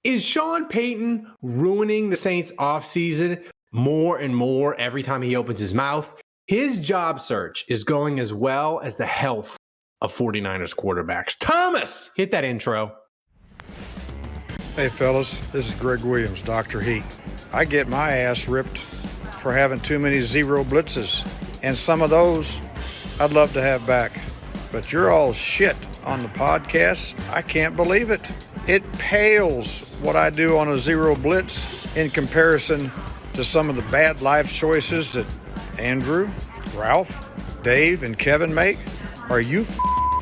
Is Sean Payton ruining the Saints offseason more and more every time he opens his mouth? His job search is going as well as the health of 49ers quarterbacks. Thomas, hit that intro. Hey fellas, this is Greg Williams, Dr. Heat. I get my ass ripped for having too many zero blitzes, and some of those I'd love to have back. But you're all shit on the podcast. I can't believe it. It pales what I do on a zero blitz in comparison to some of the bad life choices that Andrew, Ralph, Dave, and Kevin make. Are you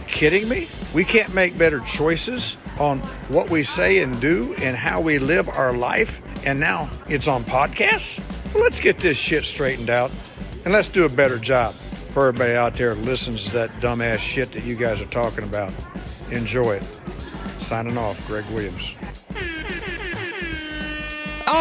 kidding me? We can't make better choices on what we say and do and how we live our life, and now it's on podcasts? Well, let's get this shit straightened out, and let's do a better job for everybody out there who listens to that dumbass shit that you guys are talking about. Enjoy it. Signing off, Greg Williams. All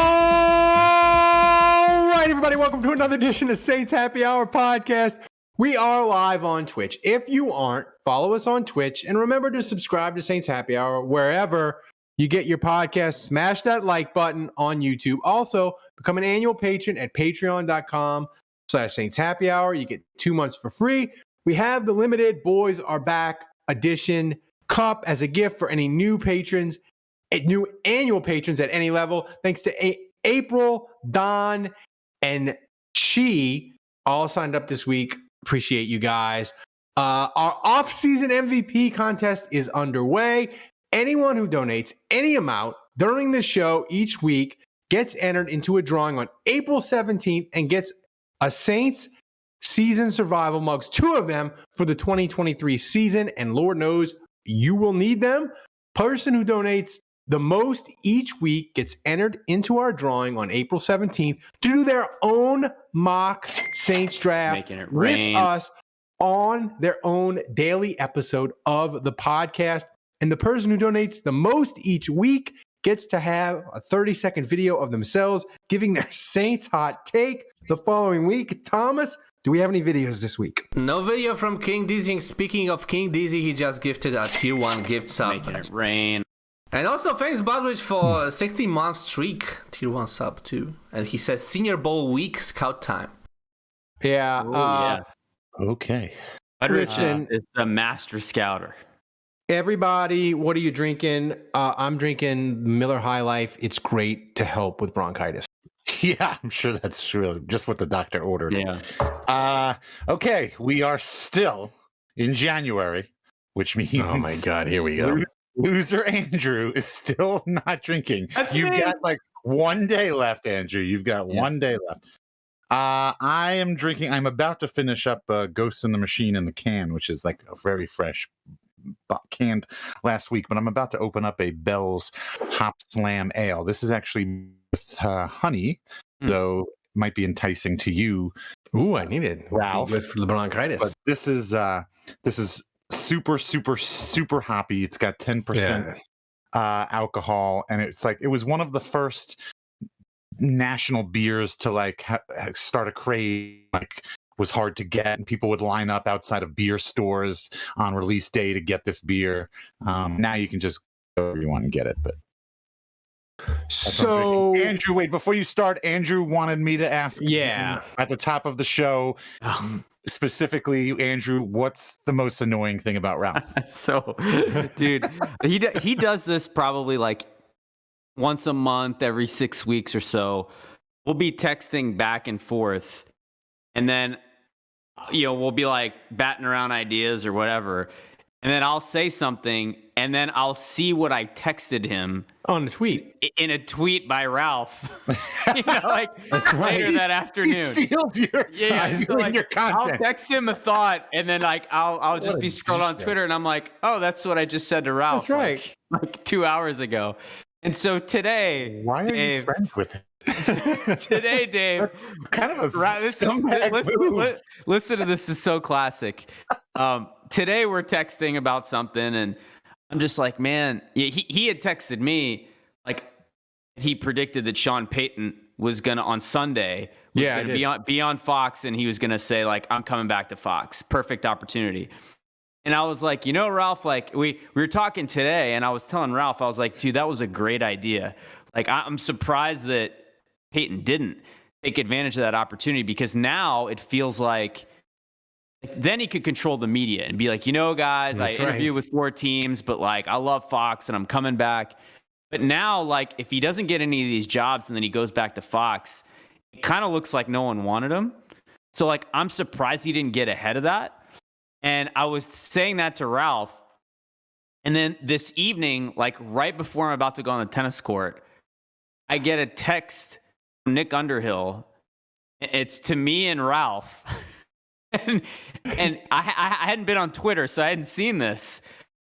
right, everybody, welcome to another edition of Saints Happy Hour podcast. We are live on Twitch. If you aren't, follow us on Twitch, and remember to subscribe to Saints Happy Hour wherever you get your podcast. Smash that like button on YouTube. Also, become an annual patron at patreon.com/Saints Happy Hour. You get 2 months for free. We have the limited Boys Are Back edition cup as a gift for any new patrons, new annual patrons at any level. Thanks to April, Don, and Chi, all signed up this week. Appreciate you guys. Our off-season MVP contest is underway. Anyone who donates any amount during the show each week gets entered into a drawing on April 17th and gets a Saints season survival mugs, 2 of them for the 2023 season, and Lord knows you will need them. Person who donates the most each week gets entered into our drawing on April 17th to do their own mock Saints draft with us on their own daily episode of the podcast. And the person who donates the most each week gets to have a 30-second video of themselves giving their Saints hot take the following week. Thomas, do we have any videos this week? No video from King Dizzy. Speaking of King Dizzy, he just gifted a tier 1 gift sub. Making it rain. And also thanks Budwich for a 60-month streak, tier 1 sub too. And he says Senior Bowl week scout time. Yeah. Yeah. Okay. Listen, Is the master scouter. everybody, what are you drinking? I'm drinking Miller High Life. It's great to help with bronchitis. Yeah, I'm sure that's really just what the doctor ordered. Yeah. Okay, we are still in January, which means Oh my God, here we go. Loser Andrew is still not drinking. You've got like 1 day left, Andrew. You've got 1 day left. I am drinking. I'm about to finish up Ghost in the Machine in the can, which is like a very fresh canned last week, but I'm about to open up a Bell's Hop Slam Ale. This is actually with honey, though it might be enticing to you. Ooh, I need it. Ralph. Good for the bronchitis. But this is super, super, super hoppy. It's got 10% alcohol, and it's like it was one of the first national beers to like start a craze. Like, was hard to get, and people would line up outside of beer stores on release day to get this beer. Now you can just go wherever you want and get it. But so, Andrew, wait, before you start, Andrew wanted me to ask at the top of the show, specifically, Andrew, what's the most annoying thing about Ralph? So, dude, he does this probably like once a month, every 6 weeks or so. We'll be texting back and forth, and then we'll be like batting around ideas or whatever, and then I'll say something, and then I'll see what I texted him on the tweet, in a tweet by Ralph. Like That's right. later that afternoon. He steals your your content. I'll text him a thought, and then like I'll just be scrolling on Twitter, and I'm like, oh, that's what I just said to Ralph. That's right. Like 2 hours ago. And so today, why are Dave, you friends with him? Today, Dave, kind of a listen to this. Is so classic. Today we're texting about something, and I'm just like, man, he had texted me like he predicted that Sean Payton was gonna on Sunday be on Fox, and he was gonna say like, I'm coming back to Fox. Perfect opportunity. And I was like, Ralph, like we were talking today, and I was telling Ralph, I was like, dude, that was a great idea. Like, I'm surprised that Peyton didn't take advantage of that opportunity, because now it feels like then he could control the media and be like, guys, I interview with 4 teams, but like, I love Fox and I'm coming back. But now, like, if he doesn't get any of these jobs and then he goes back to Fox, it kind of looks like no one wanted him. So like, I'm surprised he didn't get ahead of that. And I was saying that to Ralph. And then this evening, like right before I'm about to go on the tennis court, I get a text from Nick Underhill. It's to me and Ralph. and I hadn't been on Twitter, so I hadn't seen this.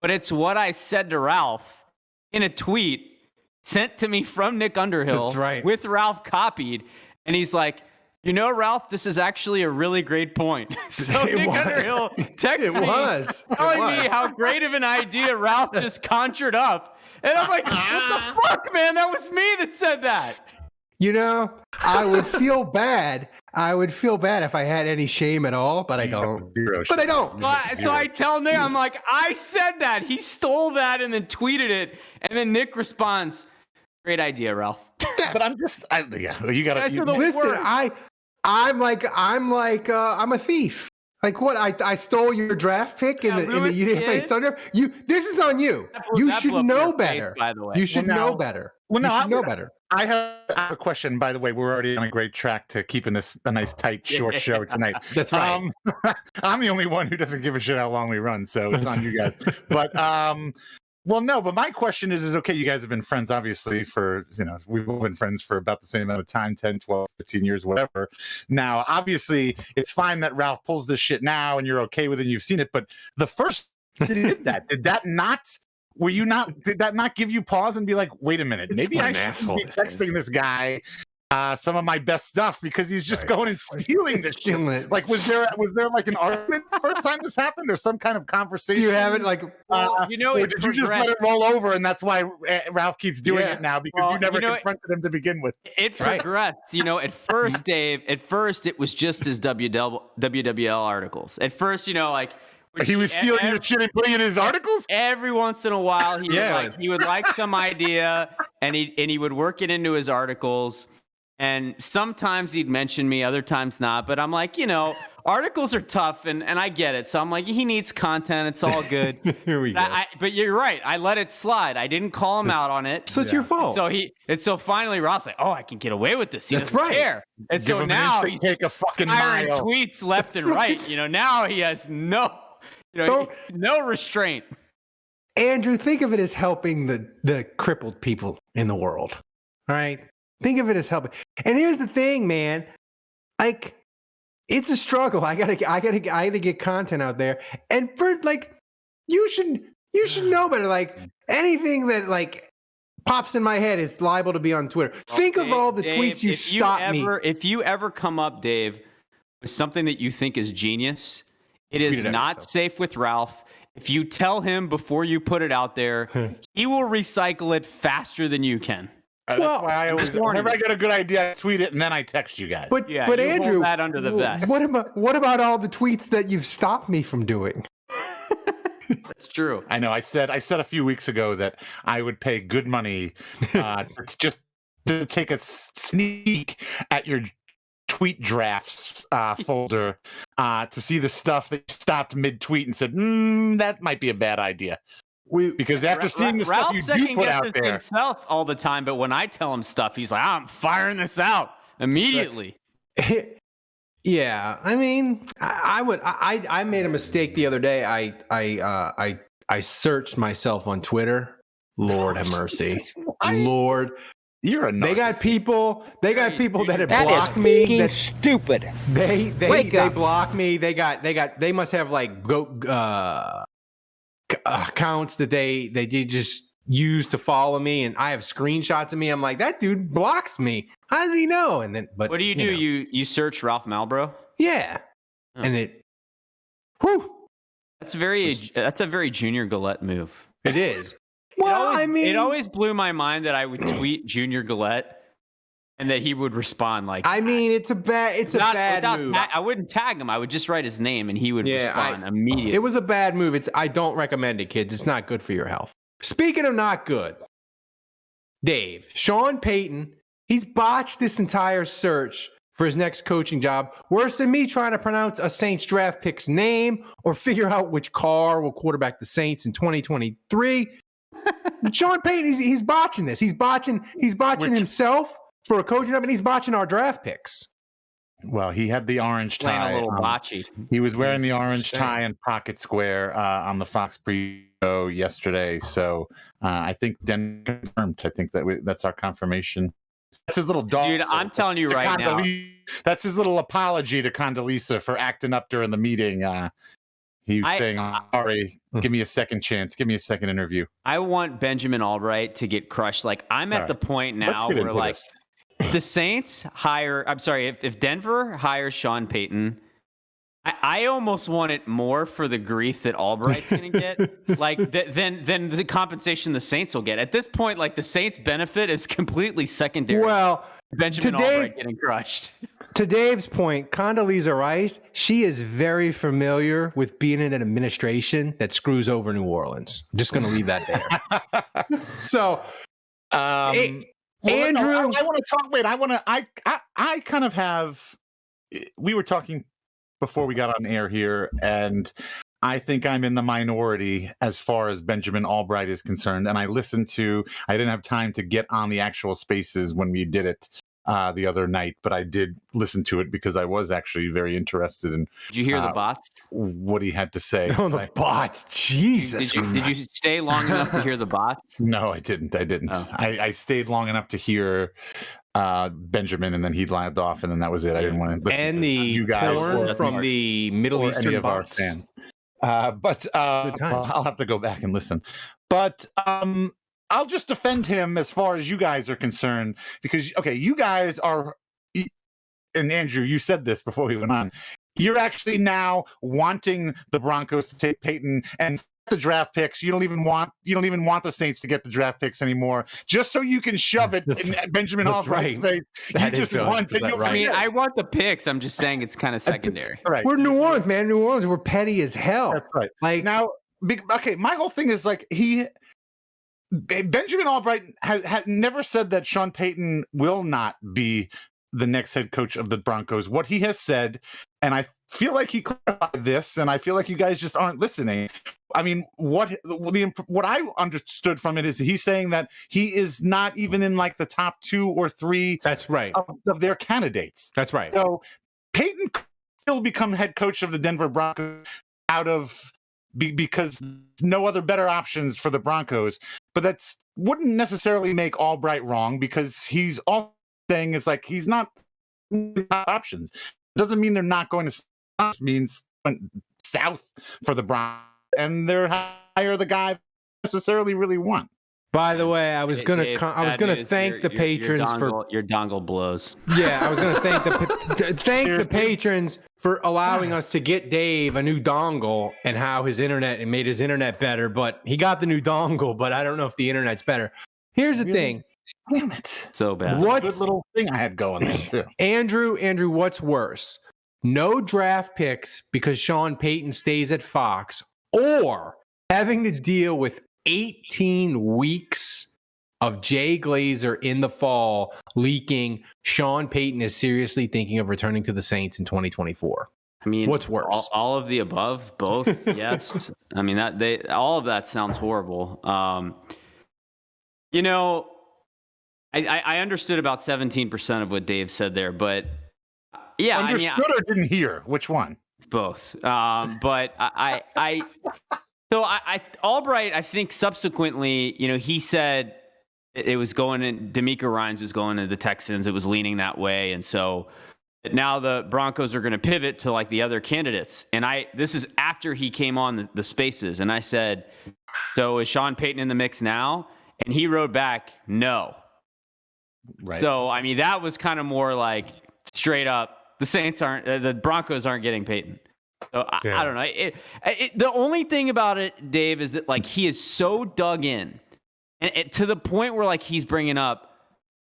But it's what I said to Ralph in a tweet sent to me from Nick Underhill. That's right. With Ralph copied. And he's like, Ralph, this is actually a really great point. So Nick Underhill texted me telling me how great of an idea Ralph just conjured up. And I'm like, what the fuck, man? That was me that said that. I would feel bad. I would feel bad if I had any shame at all, but I don't. But I don't. So I tell Nick, I'm like, I said that. He stole that and then tweeted it. And then Nick responds, great idea, Ralph. But I'm just, you gotta listen. I'm a thief. Like what? I stole your draft pick in the you didn't play Thunder. This is on you. You should know better. By the way, you should know better. Well, no, you should know better. I have a question, by the way. We're already on a great track to keeping this a nice, tight, short show tonight. That's right. I'm the only one who doesn't give a shit how long we run, so it's on you guys. But well, no, but my question is okay, you guys have been friends, obviously, for, we've all been friends for about the same amount of time, 10, 12, 15 years, whatever. Now, obviously, it's fine that Ralph pulls this shit now and you're okay with it and you've seen it, but the first did that not give you pause and be like, wait a minute, maybe I should be texting this guy some of my best stuff because he's just going and stealing this shit. Like, was there like an argument the first time this happened or some kind of conversation? Do you have it like, or did you just let it roll over and that's why Ralph keeps doing it now because you never confronted him to begin with? It progressed. At first, Dave, it was just his WWL articles. At first, he was stealing your shit and putting it in his articles? Every once in a while, he would like some idea and he would work it into his articles. And sometimes he'd mention me, other times not. But I'm like, articles are tough, and I get it. So I'm like, he needs content. It's all good. Here we go. But you're right. I let it slide. I didn't call him out on it. So it's your fault. So finally, Ross like, I can get away with this. He That's doesn't right. care. And so now he's take a fucking firing mile. tweets left and right. Now he has no restraint. Andrew, think of it as helping the crippled people in the world. All right. Think of it as helping. And here's the thing, man. Like, it's a struggle. I gotta get content out there. And for you should know better. Like, anything that pops in my head is liable to be on Twitter. Think of all the tweets you stopped me. If you ever come up, Dave, with something that you think is genius, it is not safe with Ralph. If you tell him before you put it out there, he will recycle it faster than you can. That's why I always, whenever I get a good idea, I tweet it and then I text you guys. But Andrew, hold that under the vest. What about all the tweets that you've stopped me from doing? That's true. I know. I said a few weeks ago that I would pay good money just to take a sneak at your tweet drafts folder to see the stuff that you stopped mid-tweet and said, that might be a bad idea. Because after seeing the stuff you do put out there, himself all the time, but when I tell him stuff, he's like, I'm firing this out immediately. Yeah, I mean, I made a mistake the other day. I searched myself on Twitter. Lord have mercy. Lord. You're a narcissist. They got people that have blocked me. That's stupid. They block me. They must have accounts that they just use to follow me, and I have screenshots of me. I'm like, that dude blocks me. How does he know? And then, but what do? You search Ralph Malbrough? Yeah, and it. That's a very Junior Gillette move. It is. Well, it always blew my mind that I would tweet Junior Gillette and that he would respond like, I mean, it's a bad move. I wouldn't tag him. I would just write his name, and he would respond immediately. It was a bad move. I don't recommend it, kids. It's not good for your health. Speaking of not good, Dave, Sean Payton, he's botched this entire search for his next coaching job. Worse than me trying to pronounce a Saints draft pick's name or figure out which car will quarterback the Saints in 2023. Sean Payton, he's botching this. He's botching himself for a coaching job, and he's botching our draft picks. Well, he had the orange Playing tie. a little botchy. He was wearing the orange tie and pocket square on the Fox pre-show yesterday. So I think Denver confirmed. I think that's our confirmation. That's his little dog. Dude, I'm telling you right now. That's his little apology to Condoleezza for acting up during the meeting. He was saying, sorry, give me a second chance. Give me a second interview. I want Benjamin Albright to get crushed. Like, I'm at the point now where, like, the Saints if Denver hires Sean Payton, I almost want it more for the grief that Albright's going to get, like, than the compensation the Saints will get. At this point, like, the Saints' benefit is completely secondary. Well, Benjamin Albright getting crushed. To Dave's point, Condoleezza Rice, she is very familiar with being in an administration that screws over New Orleans. I'm just going to leave that there. So, Andrew, I want to talk. Wait, I kind of have. We were talking before we got on air here, and I think I'm in the minority as far as Benjamin Albright is concerned. And I didn't have time to get on the actual spaces when we did it the other night, but I did listen to it because I was actually very interested in. Did you hear the bots? What he had to say. Oh, the bots! Jesus! Did you stay long enough to hear the bots? No, I didn't. Oh. I stayed long enough to hear Benjamin, and then he lined off, and then that was it. I didn't want to listen to you guys from the Middle Eastern any of our bots. fans. But I'll have to go back and listen. But I'll just defend him as far as you guys are concerned, because you guys are, and Andrew, you said this before we went on. You're actually now wanting the Broncos to take Peyton and the draft picks. You don't even want the Saints to get the draft picks anymore, just so you can shove it in Benjamin Albright's face. That is want right. I mean, I want the picks. I'm just saying it's kind of secondary. Right. We're New Orleans, man. New Orleans, we're petty as hell. That's right. Like now, my whole thing is like Benjamin Albright has never said that Sean Payton will not be the next head coach of the Broncos. What he has said, and I feel like he clarified this, and I feel like you guys just aren't listening. I mean, what I understood from it is he's saying that he is not even in like the top 2 or 3. That's right. Of their candidates. That's right. So Payton could still become head coach of the Denver Broncos because no other better options for the Broncos. But that wouldn't necessarily make Albright wrong, because he's all saying is like he's not options. It doesn't mean they're not going to. It means south for the Broncos, and they're hire the guy they necessarily really want. By the way, I was gonna thank the patrons for your dongle blows. Yeah, I was gonna thank the patrons for allowing us to get Dave a new dongle, and how it made his internet better. But he got the new dongle, but I don't know if the internet's better. Here's the thing. Damn it! So bad. What's a good little thing I had going there too? Andrew, what's worse? No draft picks because Sean Payton stays at Fox, or having to deal with 18 weeks of Jay Glazer in the fall leaking Sean Payton is seriously thinking of returning to the Saints in 2024. I mean, what's worse? All of the above, both. Yes. I mean, all of that sounds horrible. I understood about 17% of what Dave said there, but yeah, understood or didn't hear? Which one? Both. But Albright, I think subsequently, he said it was going in, D'Amico Ryans was going to the Texans. It was leaning that way. And so now the Broncos are going to pivot to like the other candidates. And this is after he came on the spaces. And I said, so is Sean Payton in the mix now? And he wrote back, no. Right. So, I mean, that was kind of more like straight up, the Broncos aren't getting Payton. So I don't know. The only thing about it, Dave, is that like he is so dug in, and to the point where like he's bringing up,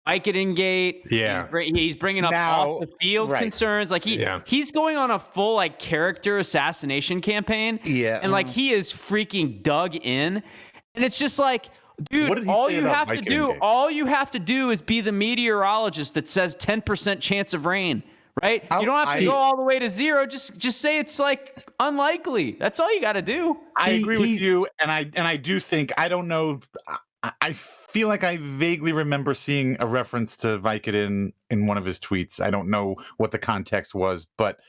Vicodin gate. Yeah. He's bringing up Now, off the field right. concerns. Like he's going on a full like character assassination campaign. Yeah. And like he is freaking dug in. And it's just like, dude, all you have to do is be the meteorologist that says 10% chance of rain, right? You don't have to go all the way to 0. Just say it's like unlikely. That's all you got to do. I agree with you, and I do think, I don't know, I feel like I vaguely remember seeing a reference to Vicodin in one of his tweets. I don't know what the context was, but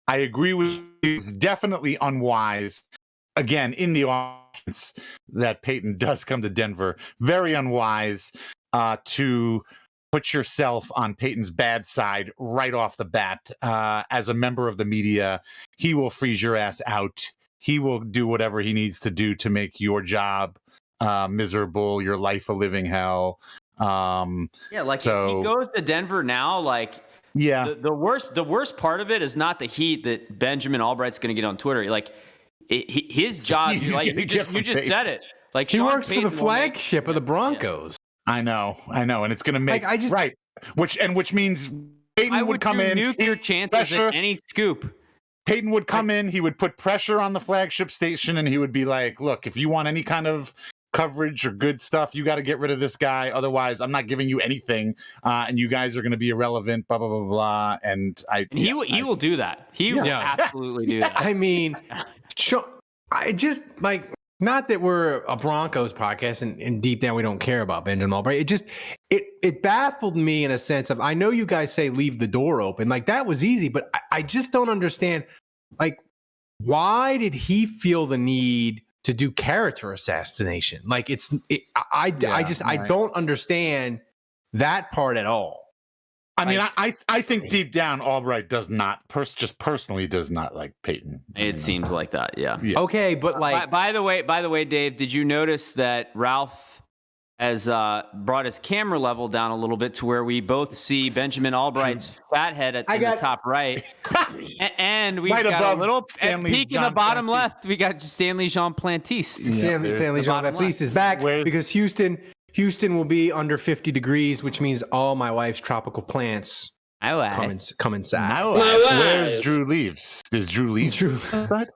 I agree with you. It's definitely unwise. Again, in the offense that Payton does come to Denver, very unwise to put yourself on Payton's bad side right off the bat. As a member of the media, he will freeze your ass out. He will do whatever he needs to do to make your job miserable, your life a living hell. Yeah, like if he goes to Denver now, like the worst part of it is not the heat that Benjamin Albright's going to get on Twitter. Like his job, like you just said it. Like he Sean works Payton for the flagship of the Broncos. I know, and it's going to make right, which means Payton would come in, nuke your chances at any scoop. Payton would come in, he would put pressure on the flagship station, and he would be like, "Look, if you want any kind of coverage or good stuff, you got to get rid of this guy. Otherwise, I'm not giving you anything, and you guys are going to be irrelevant." Blah blah blah blah. And he will do that. He will absolutely do that. I mean, I just like, not that we're a Broncos podcast and deep down we don't care about Benjamin Albright. It baffled me in a sense of, I know you guys say leave the door open, like that was easy, but I just don't understand, like, why did he feel the need to do character assassination? Like I don't understand that part at all. I mean, I think deep down Albright does not personally does not like Payton. It seems like that, yeah. Okay, but like, by the way, Dave, did you notice that Ralph has brought his camera level down a little bit to where we both see Benjamin Albright's fat head in the top right, and we've got a little peek in the bottom left. We got Stanley Jean Plantiste. Stanley Jean Plantiste is back because Houston will be under 50 degrees, which means all my wife's tropical plants come inside. Where's Drew Leaves? Is Drew Leaves inside?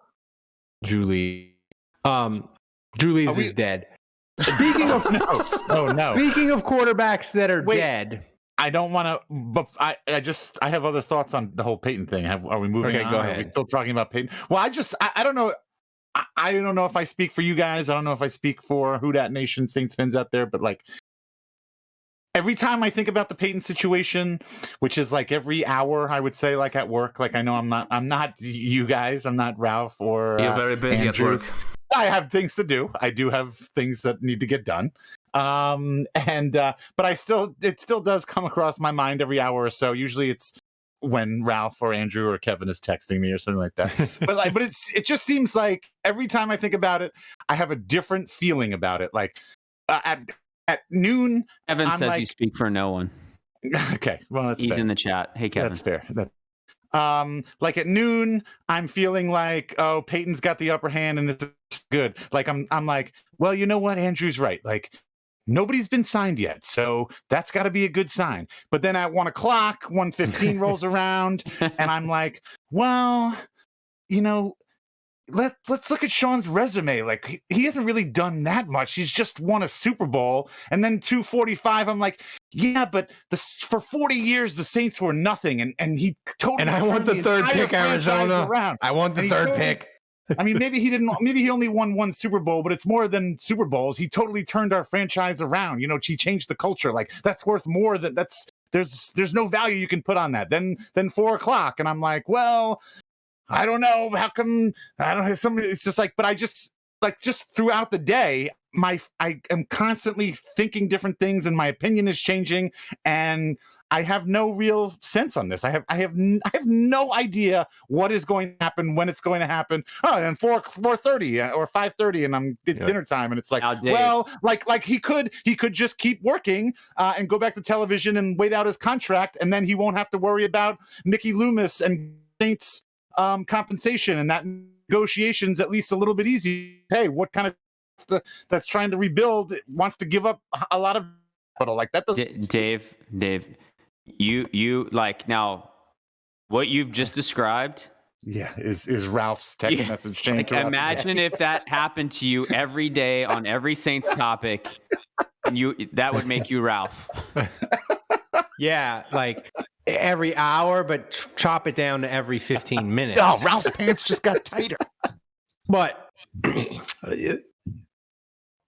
Drew Leaves is dead. Speaking of Speaking of quarterbacks that are dead, I don't want to, but I have other thoughts on the whole Payton thing. Are we moving on? Okay, go ahead. Are we still talking about Payton? Well, I don't know. I don't know if I speak for you guys. I don't know if I speak for Who Dat Nation Saints fans out there, but like every time I think about the Payton situation, which is like every hour, I would say, like at work, like I know I'm not you guys, I'm not Ralph or you're very busy Andrew. at work. I have things to do. I do have things that need to get done. But it still does come across my mind every hour or so. Usually it's when Ralph or Andrew or Kevin is texting me or something like that. but it just seems like every time I think about it, I have a different feeling about it. Like at noon, Kevin I'm says like, you speak for no one. Okay, well he's fair. in the chat. Hey Kevin, that's fair. Like at noon, I'm feeling like, oh, Peyton's got the upper hand and this is good. Like I'm like, well, you know what? Andrew's right. Like nobody's been signed yet, so that's got to be a good sign. But then at 1:00, 1:15 rolls around, and I'm like, well, you know, let's look at Sean's resume. Like he hasn't really done that much. He's just won a Super Bowl, and then 245. I'm like, yeah, but for 40 years the Saints were nothing, and he totally. And I want the third pick, Arizona. Around. I want the third pick. I mean, maybe he only won one Super Bowl, but it's more than Super Bowls. He totally turned our franchise around. You know, he changed the culture. Like that's worth more than there's no value you can put on that. Then 4:00, and I'm like, well, I don't know. How come? I don't know. It's just like, but I just throughout the day, I am constantly thinking different things, and my opinion is changing, and I have no real sense on this. I have no idea what is going to happen, when it's going to happen. Oh, and 4:30 or 5:30, and it's dinner time, and it's like, well, like he could just keep working and go back to television and wait out his contract, and then he won't have to worry about Mickey Loomis and Saints compensation, and that negotiation's at least a little bit easy. Hey, what kind of that's trying to rebuild wants to give up a lot of capital. Like that doesn't. Dave, you like now what you've just described. Yeah, is Ralph's text message chain. Like, imagine if that happened to you every day on every Saints topic, and that would make you Ralph. Yeah, like every hour, but chop it down to every 15 minutes. Oh, Ralph's pants just got tighter. But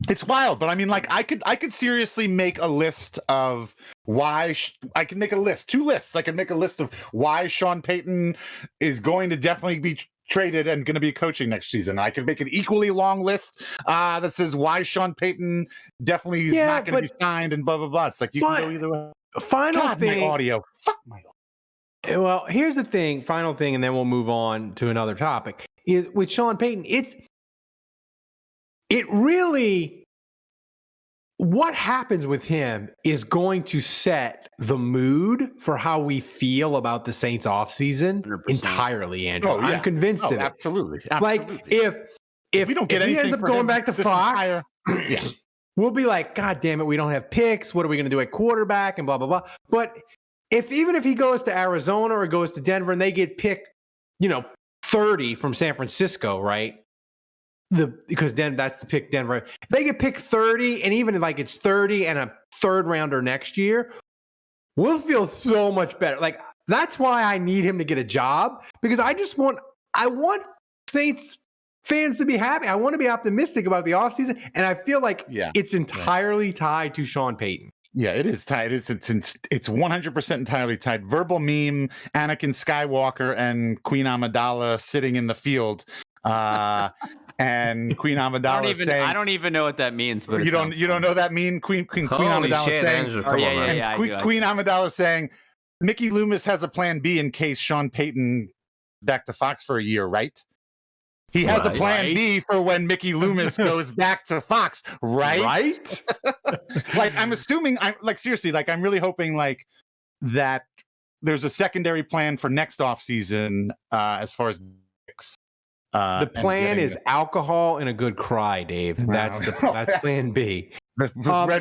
it's wild. But I mean, like, I could seriously make a list of why I can make a list, 2 lists. I can make a list of why Sean Payton is going to definitely be traded and going to be coaching next season. I could make an equally long list that says why Sean Payton definitely is not going to be signed and blah blah blah. It's like you can go either way. Final thing. My audio. Fuck my audio. Well, here's the thing. Final thing, and then we'll move on to another topic. Is with Sean Payton, it really. What happens with him is going to set the mood for how we feel about the Saints offseason 100%. Entirely, Andrew. Oh, yeah. I'm convinced of it. Absolutely. Like, if we don't get he anything ends up for going him back to this Fox, yeah. we'll be like, God damn it, we don't have picks. What are we going to do at quarterback and blah, blah, blah. But even if he goes to Arizona or goes to Denver and they get pick, 30 from San Francisco, right? Because then that's the pick Denver. They get pick 30, and even like it's 30 and a third rounder next year, we'll feel so much better. Like, that's why I need him to get a job, because I want Saints fans to be happy. I want to be optimistic about the offseason, and I feel like it's entirely tied to Sean Payton. Yeah, it is tied. It's 100% entirely tied. Verbal meme, Anakin Skywalker and Queen Amidala sitting in the field. And Queen Amidala saying, I don't even know what that means. But you don't know that meme? Queen Amidala saying, Andrew, Queen Amidala saying, Mickey Loomis has a plan B in case Sean Payton back to Fox for a year, right? He has a plan B for when Mickey Loomis goes back to Fox, right? Right? Like, I'm assuming, seriously, like, I'm really hoping like that there's a secondary plan for next offseason as far as the plan is alcohol and a good cry, Dave. That's plan B. Red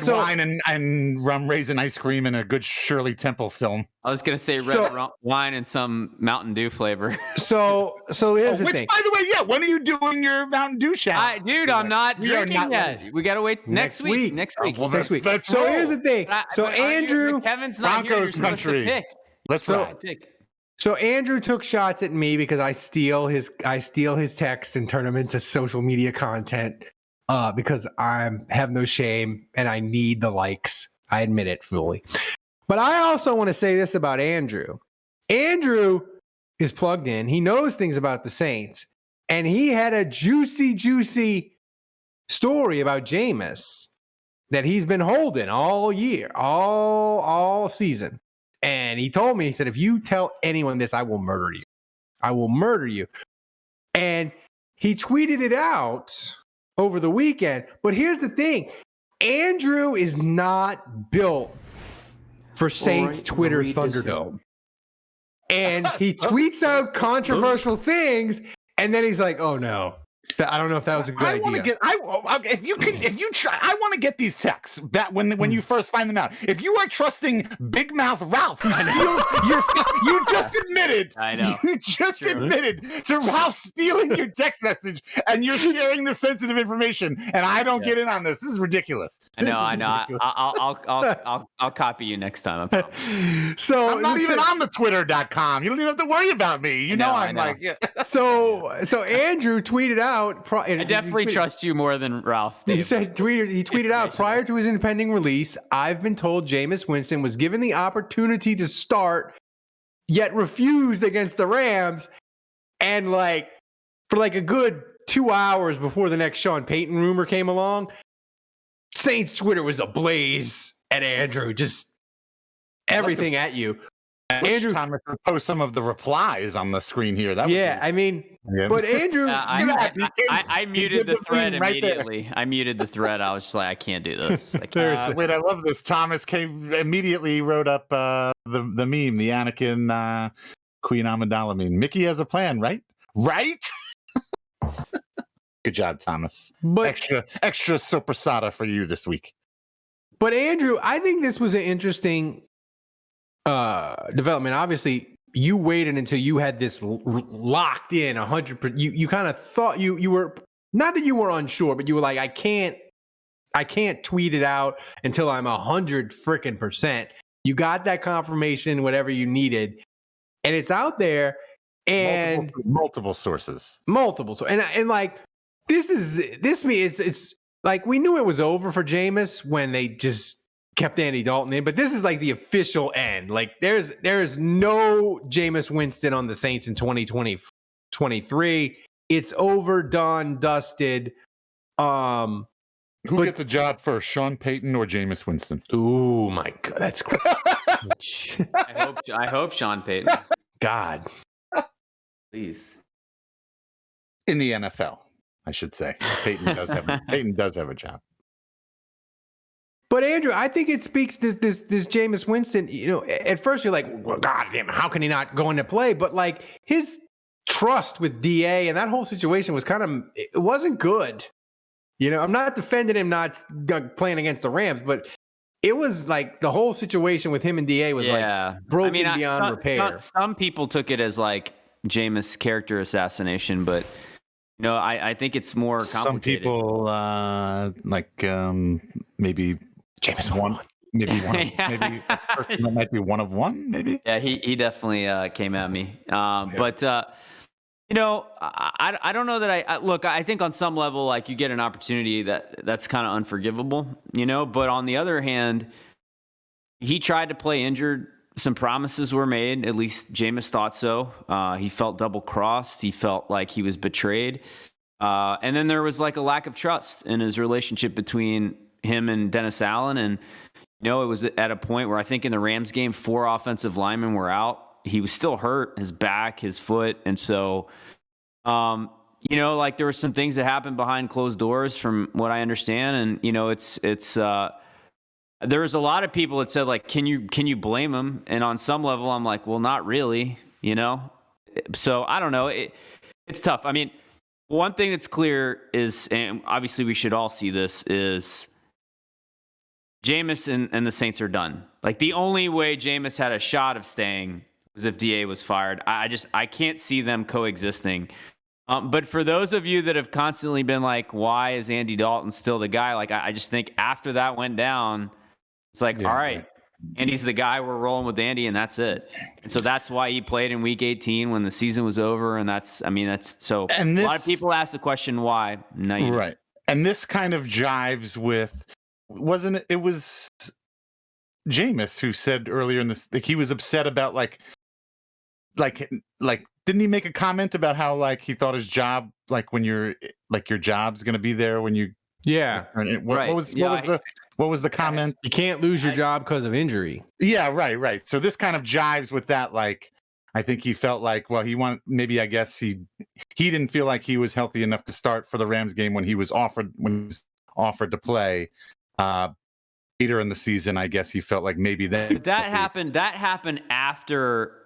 wine and rum raisin ice cream and a good Shirley Temple film. I was gonna say red wine and some Mountain Dew flavor. So here's the thing. By the way, when are you doing your Mountain Dew chat? Dude, I'm not drinking yet. We gotta wait next week. Next week. So here's the thing. Andrew, Kevin's not Broncos here. country. Let's ride. So Andrew took shots at me because I steal his texts and turn them into social media content because I have no shame and I need the likes. I admit it fully. But I also want to say this about Andrew. Andrew is plugged in. He knows things about the Saints. And he had a juicy story about Jameis that he's been holding all year, all season. And he told me, he said, if you tell anyone this, I will murder you. I will murder you. And he tweeted it out over the weekend. But here's the thing. Andrew is not built for Saints Twitter Thunderdome. And he tweets out controversial things. And then he's like, oh, no. I don't know if that was a good idea. I want to get these texts that when you first find them out. If you are trusting Big Mouth Ralph, who steals you just admitted. I know. You just admitted to Ralph stealing your text message, and you're sharing the sensitive information. And I don't get in on this. This is ridiculous. I know. I'll copy you next time. I promise. So I'm not even on the Twitter.com. You don't even have to worry about me. You know I'm like. Yeah. So Andrew tweeted out. I definitely trust you more than Ralph. Dave. He tweeted out, prior to his impending release, I've been told Jameis Winston was given the opportunity to start, yet refused against the Rams. And for a good 2 hours before the next Sean Payton rumor came along, Saints Twitter was ablaze at Andrew, just everything at you. Andrew Thomas would post some of the replies on the screen here. But Andrew, I muted the thread immediately. I muted the thread. I was just like, I can't do this. Wait, I love this. Thomas immediately wrote up the meme, the Anakin Queen Amidala meme. Mickey has a plan, right? Right? Good job, Thomas. But extra soprasada for you this week. But Andrew, I think this was an interesting development. Obviously, you waited until you had this locked in 100%. You kind of thought you were, not that you were unsure, but you were like, I can't tweet it out until I'm 100% You got that confirmation, whatever you needed, and it's out there. And multiple sources, and like it's like we knew it was over for Jameis when they just kept Andy Dalton in, but this is like the official end. Like there's no Jameis Winston on the Saints in 2023. It's over, done, dusted. Who gets a job first, Sean Payton or Jameis Winston? Oh my God, that's cool. I hope Sean Payton. God. Please. In the NFL, I should say. Payton does have a job. But Andrew, I think it speaks this Jameis Winston, at first you're like, well, God damn, how can he not go into play? But like his trust with DA and that whole situation was it wasn't good. I'm not defending him not playing against the Rams, but it was like the whole situation with him and DA was like broken beyond repair. Some people took it as like Jameis character assassination, but I think it's more complicated. Some people maybe Jameis one, maybe one, maybe a person that might be one of one, maybe. Yeah, he definitely came at me. But I don't know that look. I think on some level, like you get an opportunity that's kind of unforgivable, But on the other hand, he tried to play injured. Some promises were made. At least Jameis thought so. He felt double crossed. He felt like he was betrayed. And then there was like a lack of trust in his relationship between him and Dennis Allen. And, it was at a point where I think in the Rams game, 4 offensive linemen were out. He was still hurt, his back, his foot. And so, like there were some things that happened behind closed doors from what I understand. And, there was a lot of people that said, like, can you blame him? And on some level, I'm like, well, not really, So I don't know. It's tough. I mean, one thing that's clear is, and obviously we should all see this, is Jameis and the Saints are done. Like the only way Jameis had a shot of staying was if DA was fired. I can't see them coexisting. But for those of you that have constantly been like, why is Andy Dalton still the guy? Like, I just think after that went down, it's like, all right, Andy's the guy, we're rolling with Andy, and that's it. And so that's why he played in week 18 when the season was over. And so a lot of people ask the question, why? No, you right. And this kind of jives with, wasn't it? It was Jameis who said earlier in this, like he was upset about like, didn't he make a comment about how like he thought his job, like when you're like your job's going to be there when you, what was the comment? You can't lose your job because of injury. Yeah, right. So this kind of jives with that. Like, I think he felt like, well, I guess he didn't feel like he was healthy enough to start for the Rams game when he was offered to play. Later in the season, I guess he felt like maybe that happened after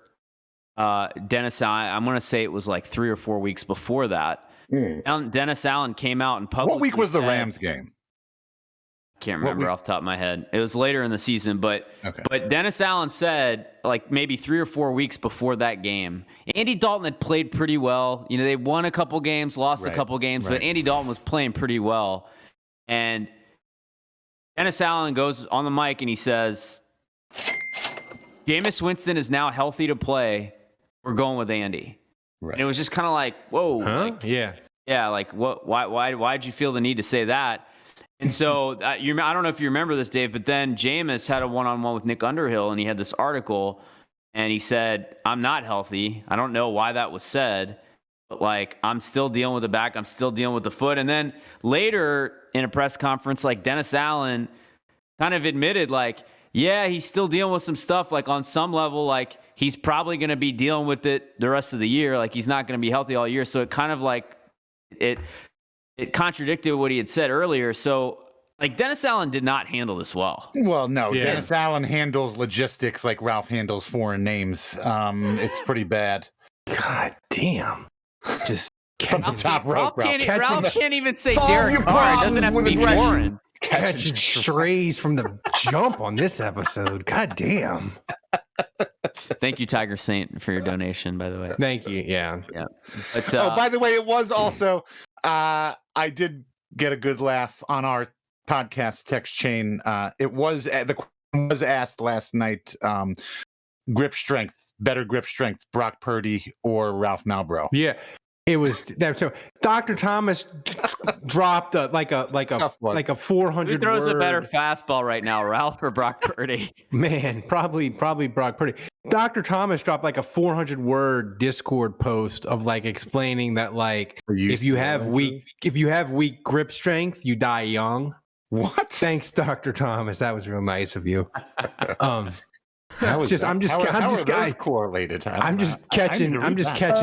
Dennis Allen. I'm going to say it was like 3 or 4 weeks before that. Dennis Allen came out and publicly. What week was the Rams game? I can't remember off the top of my head. It was later in the season, but Dennis Allen said like maybe 3 or 4 weeks before that game, Andy Dalton had played pretty well. They won a couple games, lost a couple games, but Andy Dalton was playing pretty well. And Dennis Allen goes on the mic and he says, Jameis Winston is now healthy to play. We're going with Andy. Right. And it was just kind of like, whoa. Huh? Like, yeah. Like what, why'd you feel the need to say that? And so I don't know if you remember this, Dave, but then Jameis had a one-on-one with Nick Underhill and he had this article and he said, I'm not healthy. I don't know why that was said, but like, I'm still dealing with the back. I'm still dealing with the foot. And then later in a press conference, like Dennis Allen kind of admitted like, yeah, he's still dealing with some stuff. Like on some level, like he's probably going to be dealing with it the rest of the year. Like he's not going to be healthy all year. So it kind of like it contradicted what he had said earlier. So like Dennis Allen did not handle this well. Well, no, Dennis Allen handles logistics like Ralph handles foreign names. It's pretty bad. God damn. Just from the top rope. Ralph can't even say Derek Carr. It doesn't have to be foreign. catching strays from the jump on this episode. God damn. Thank you, Tiger Saint, for your donation, by the way. Thank you. Yeah. But, by the way, it was also I did get a good laugh on our podcast text chain. It was the question was asked last night. Better grip strength, Brock Purdy or Ralph Malbrough? Yeah. It was that. So Dr. Thomas dropped like a 400. Who throws a word, better fastball right now, Ralph or Brock Purdy? Man, probably Brock Purdy. Dr. Thomas dropped like a 400-word Discord post of like explaining that like if you have weak grip strength, you die young. What? Thanks, Dr. Thomas. That was real nice of you. How is I'm just those correlated. I'm just catching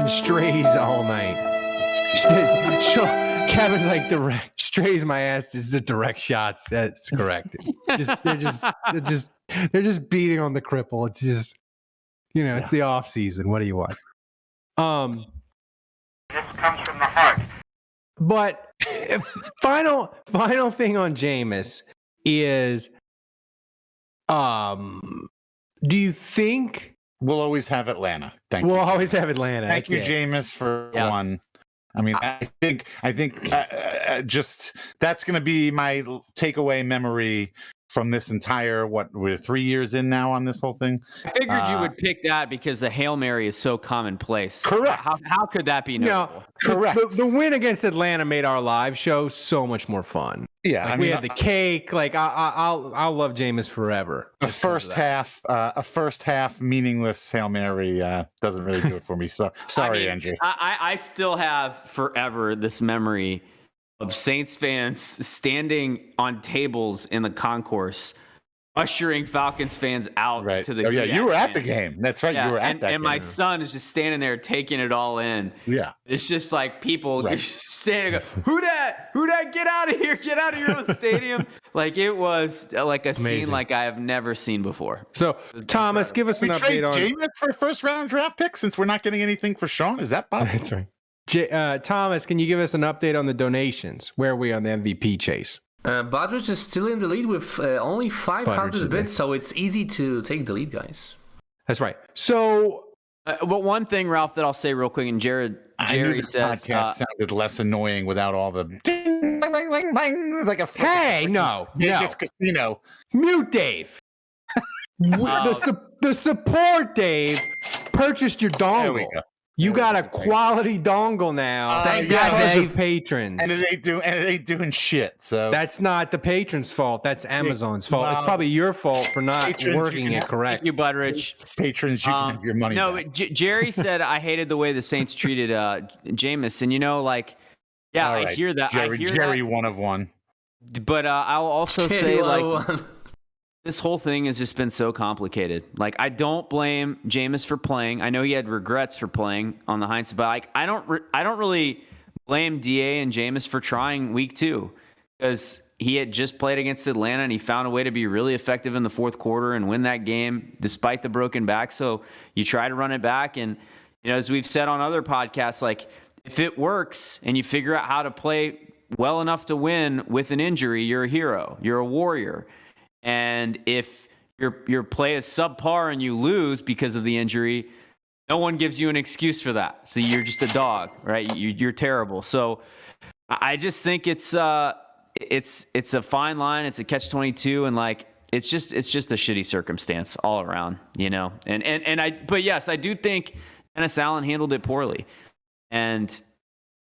strays all night. Kevin's like direct strays. My ass is the direct shots. That's correct. They're just beating on the cripple. It's just it's the off season. What do you want? This comes from the heart. But final thing on Jameis is do you think we'll always have Atlanta? We'll always have Atlanta. Thank you, Jameis, for one. I mean, I think just that's going to be my takeaway memory from this entire, we're 3 years in now on this whole thing. I figured you would pick that because the Hail Mary is so commonplace. Correct. How could that be notable? No, correct. The win against Atlanta made our live show so much more fun. Yeah, like we had the cake. Like I'll love Jameis forever. A first half meaningless Hail Mary doesn't really do it for me. So sorry, Andrew. I still have forever this memory of Saints fans standing on tables in the concourse, ushering Falcons fans out to the game. You were at the game. That's right. You were at that game. And my son is just standing there taking it all in. Yeah. It's just like people just standing and go, who dat? Get out of here. Get out of your own stadium. Like it was like a scene like I have never seen before. So Thomas, give us an update on Jameis for first round draft pick since we're not getting anything for Sean. Is that possible? That's right. Thomas, can you give us an update on the donations? Where are we on the MVP chase? Bodrich is still in the lead with only 500 bits, so it's easy to take the lead, guys. That's right. So, but one thing, Ralph, that I'll say real quick, and Jerry says podcast sounded less annoying without all the ding, bang, bang, bang, bang, like a no, Vegas casino. Mute Dave. The support, Dave, purchased your dongle. There we go. You got a quality dongle now. Thank God, Dave. Patrons. And it ain't doing shit. So that's not the patrons' fault. That's Amazon's fault. It's probably your fault for not working it correct. Thank you, Budrich. Patrons, you can have your money back. Jerry said I hated the way the Saints treated Jameis, and I hear that. Jerry, one of one. But I'll also say this whole thing has just been so complicated. Like, I don't blame Jameis for playing. I know he had regrets for playing on the hindsight, but I don't really blame DA and Jameis for trying week 2 because he had just played against Atlanta and he found a way to be really effective in the fourth quarter and win that game despite the broken back. So you try to run it back, and as we've said on other podcasts, like if it works and you figure out how to play well enough to win with an injury, you're a hero. You're a warrior. And if your play is subpar and you lose because of the injury, no one gives you an excuse for that. So you're just a dog, right? You're terrible. So I just think it's a fine line. It's a catch-22, and it's just a shitty circumstance all around, But yes, I do think Dennis Allen handled it poorly, and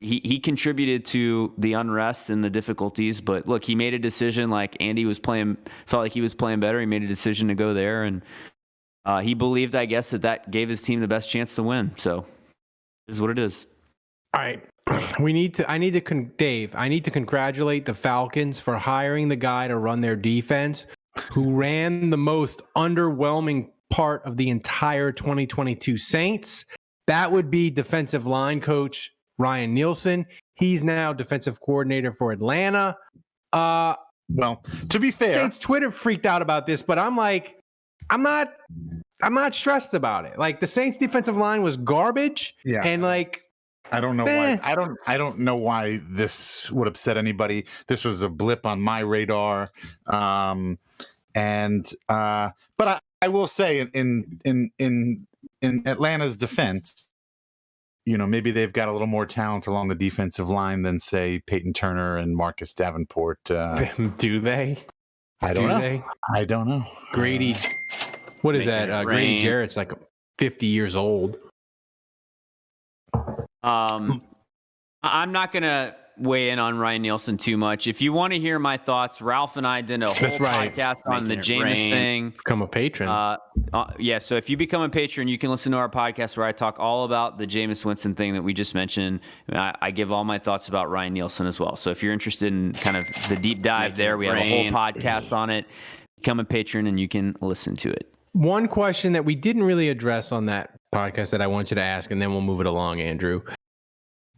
he contributed to the unrest and the difficulties, but look, he made a decision. Like Andy felt like he was playing better. He made a decision to go there, and he believed, I guess, that gave his team the best chance to win. So, it is what it is. All right, Dave. I need to congratulate the Falcons for hiring the guy to run their defense, who ran the most underwhelming part of the entire 2022 Saints. That would be defensive line coach Ryan Nielsen. He's now defensive coordinator for Atlanta. Well, to be fair, Saints Twitter freaked out about this, but I'm not stressed about it. Like the Saints defensive line was garbage. Yeah. And I don't know why. I don't know why this would upset anybody. This was a blip on my radar. But I will say in Atlanta's defense, maybe they've got a little more talent along the defensive line than say Peyton Turner and Marcus Davenport. Do they? I don't know. I don't know. Grady, what is that? Grady Jarrett's like 50 years old. I'm not going to weigh in on Ryan Nielsen too much. If you want to hear my thoughts, Ralph and I did a whole podcast on the Jameis thing. Become a patron. So if you become a patron, you can listen to our podcast where I talk all about the Jameis Winston thing that we just mentioned. I give all my thoughts about Ryan Nielsen as well. So if you're interested in kind of the deep dive there, we have a whole podcast on it. Become a patron and you can listen to it. One question that we didn't really address on that podcast that I want you to ask, and then we'll move it along, Andrew.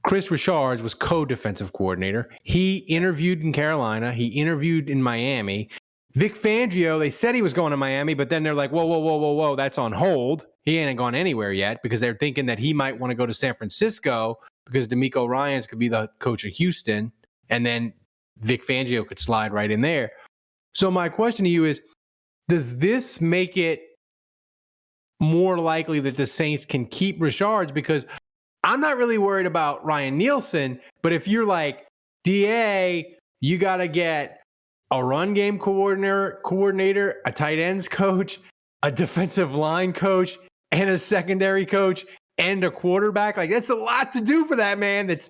Chris Richards was co-defensive coordinator. He interviewed in Carolina. He interviewed in Miami. Vic Fangio, they said he was going to Miami, but then they're like, whoa, that's on hold. He ain't gone anywhere yet because they're thinking that he might want to go to San Francisco because DeMeco Ryans could be the coach of Houston, and then Vic Fangio could slide right in there. So my question to you is, does this make it more likely that the Saints can keep Richards? Because I'm not really worried about Ryan Nielsen, but if you're like, DA, you got to get a run game coordinator, a tight ends coach, a defensive line coach, and a secondary coach, and a quarterback. Like, that's a lot to do for that man that's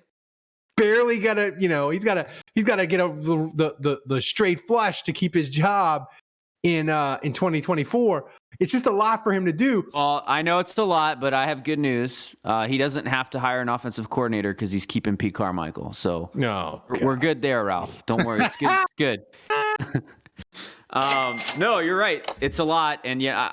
barely got to, he's got to get the straight flush to keep his job in 2024. It's just a lot for him to do. Well, I know it's a lot, but I have good news. He doesn't have to hire an offensive coordinator because he's keeping Pete Carmichael. So we're good there, Ralph. Don't worry. It's good. It's good. No, you're right. It's a lot. And yeah,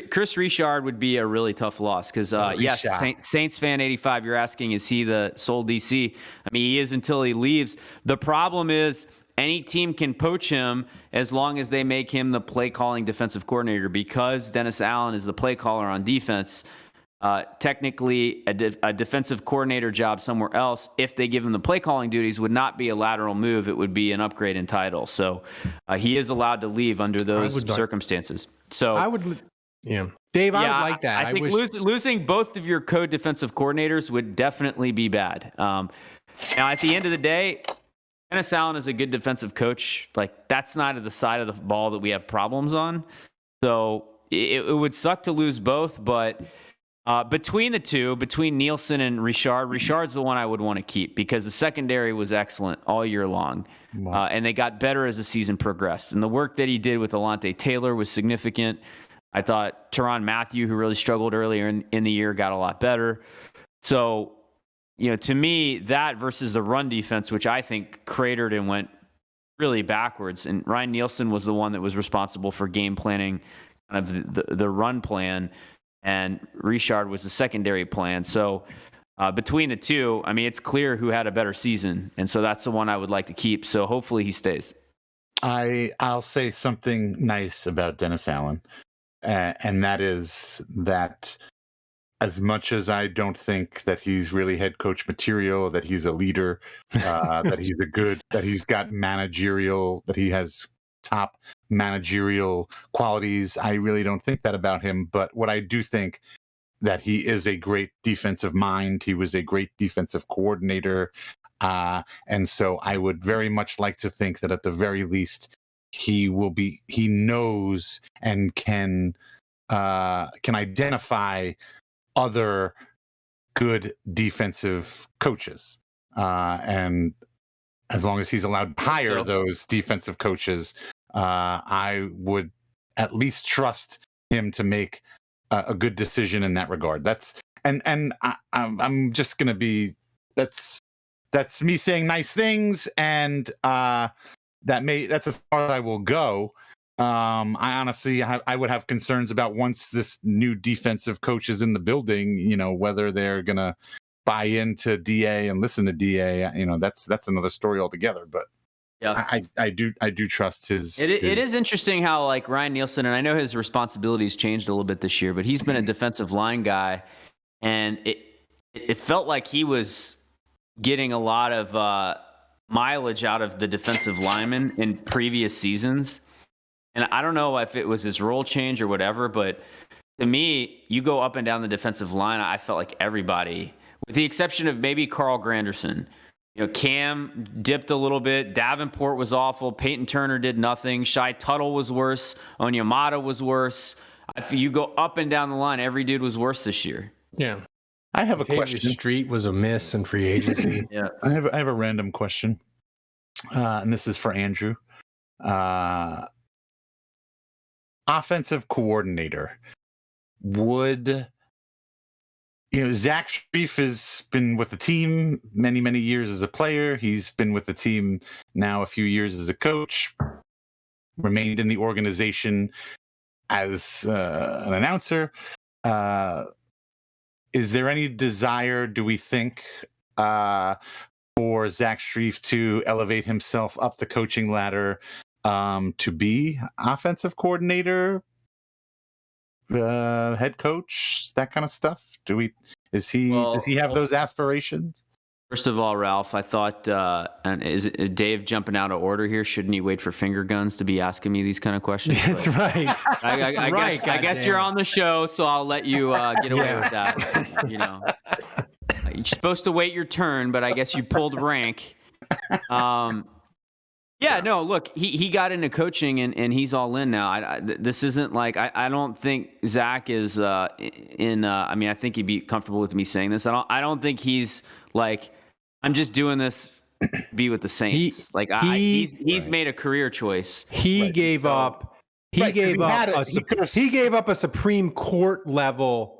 Chris Richard would be a really tough loss because, yes, Saints fan 85, you're asking, is he the sole DC? I mean, he is until he leaves. The problem is, any team can poach him as long as they make him the play-calling defensive coordinator, because Dennis Allen is the play caller on defense. Technically, a defensive coordinator job somewhere else, if they give him the play-calling duties, would not be a lateral move. It would be an upgrade in title. So he is allowed to leave under those circumstances. So I would, Dave, I would like that. I think losing both of your co-defensive coordinators would definitely be bad. Now, at the end of the day, Dennis Allen is a good defensive coach. Like, that's not the side of the ball that we have problems on. So it would suck to lose both, but between the two, between Nielsen and Richard's the one I would want to keep because the secondary was excellent all year long. Wow. And they got better as the season progressed. And the work that he did with Alontae Taylor was significant. I thought Tyrann Mathieu, who really struggled earlier in the year, got a lot better. So, to me, that versus the run defense, which I think cratered and went really backwards. And Ryan Nielsen was the one that was responsible for game planning kind of the run plan, and Richard was the secondary plan. So between the two, I mean, it's clear who had a better season. And so that's the one I would like to keep. So hopefully he stays. I'll say something nice about Dennis Allen. And that is that as much as I don't think that he's really head coach material, that he's a leader, that he's got managerial, that he has top managerial qualities, I really don't think that about him. But what I do think, that he is a great defensive mind. He was a great defensive coordinator. And so I would very much like to think that at the very least, he knows and can identify other good defensive coaches. And as long as he's allowed to hire those defensive coaches, I would at least trust him to make a good decision in that regard. I'm just going to be, that's me saying nice things. And that's as far as I will go. I honestly, I would have concerns about once this new defensive coach is in the building, whether they're going to buy into DA and listen to DA, that's another story altogether. But yeah, I do trust his. It is interesting how like Ryan Nielsen, and I know his responsibilities changed a little bit this year, but he's been a defensive line guy, and it felt like he was getting a lot of mileage out of the defensive lineman in previous seasons. And I don't know if it was his role change or whatever, but to me, you go up and down the defensive line, I felt like everybody, with the exception of maybe Carl Granderson, Cam dipped a little bit. Davenport was awful. Peyton Turner did nothing. Shai Tuttle was worse. Onyemata was worse. If you go up and down the line, every dude was worse this year. Yeah. I have a Xavier question. Street was a miss in free agency. Yeah. I have a random question, and this is for Andrew. Offensive coordinator. Would Zach Strief has been with the team many years as a player. He's been with the team now a few years as a coach. Remained in the organization as an announcer. Is there any desire, do we think, for Zach Strief to elevate himself up the coaching ladder to be offensive coordinator, head coach, that kind of stuff? Does he have those aspirations? First of all, Ralph, I thought, and is Dave jumping out of order here? Shouldn't he wait for finger guns to be asking me these kind of questions? That's right. I guess you're on the show, so I'll let you get away with that. You're supposed to wait your turn, but I guess you pulled rank. No, look, he got into coaching and he's all in now. This isn't like, I don't think Zach is I think he'd be comfortable with me saying this. I don't think he's like, I'm just doing this to be with the Saints. He's made a career choice. He gave up a Supreme Court level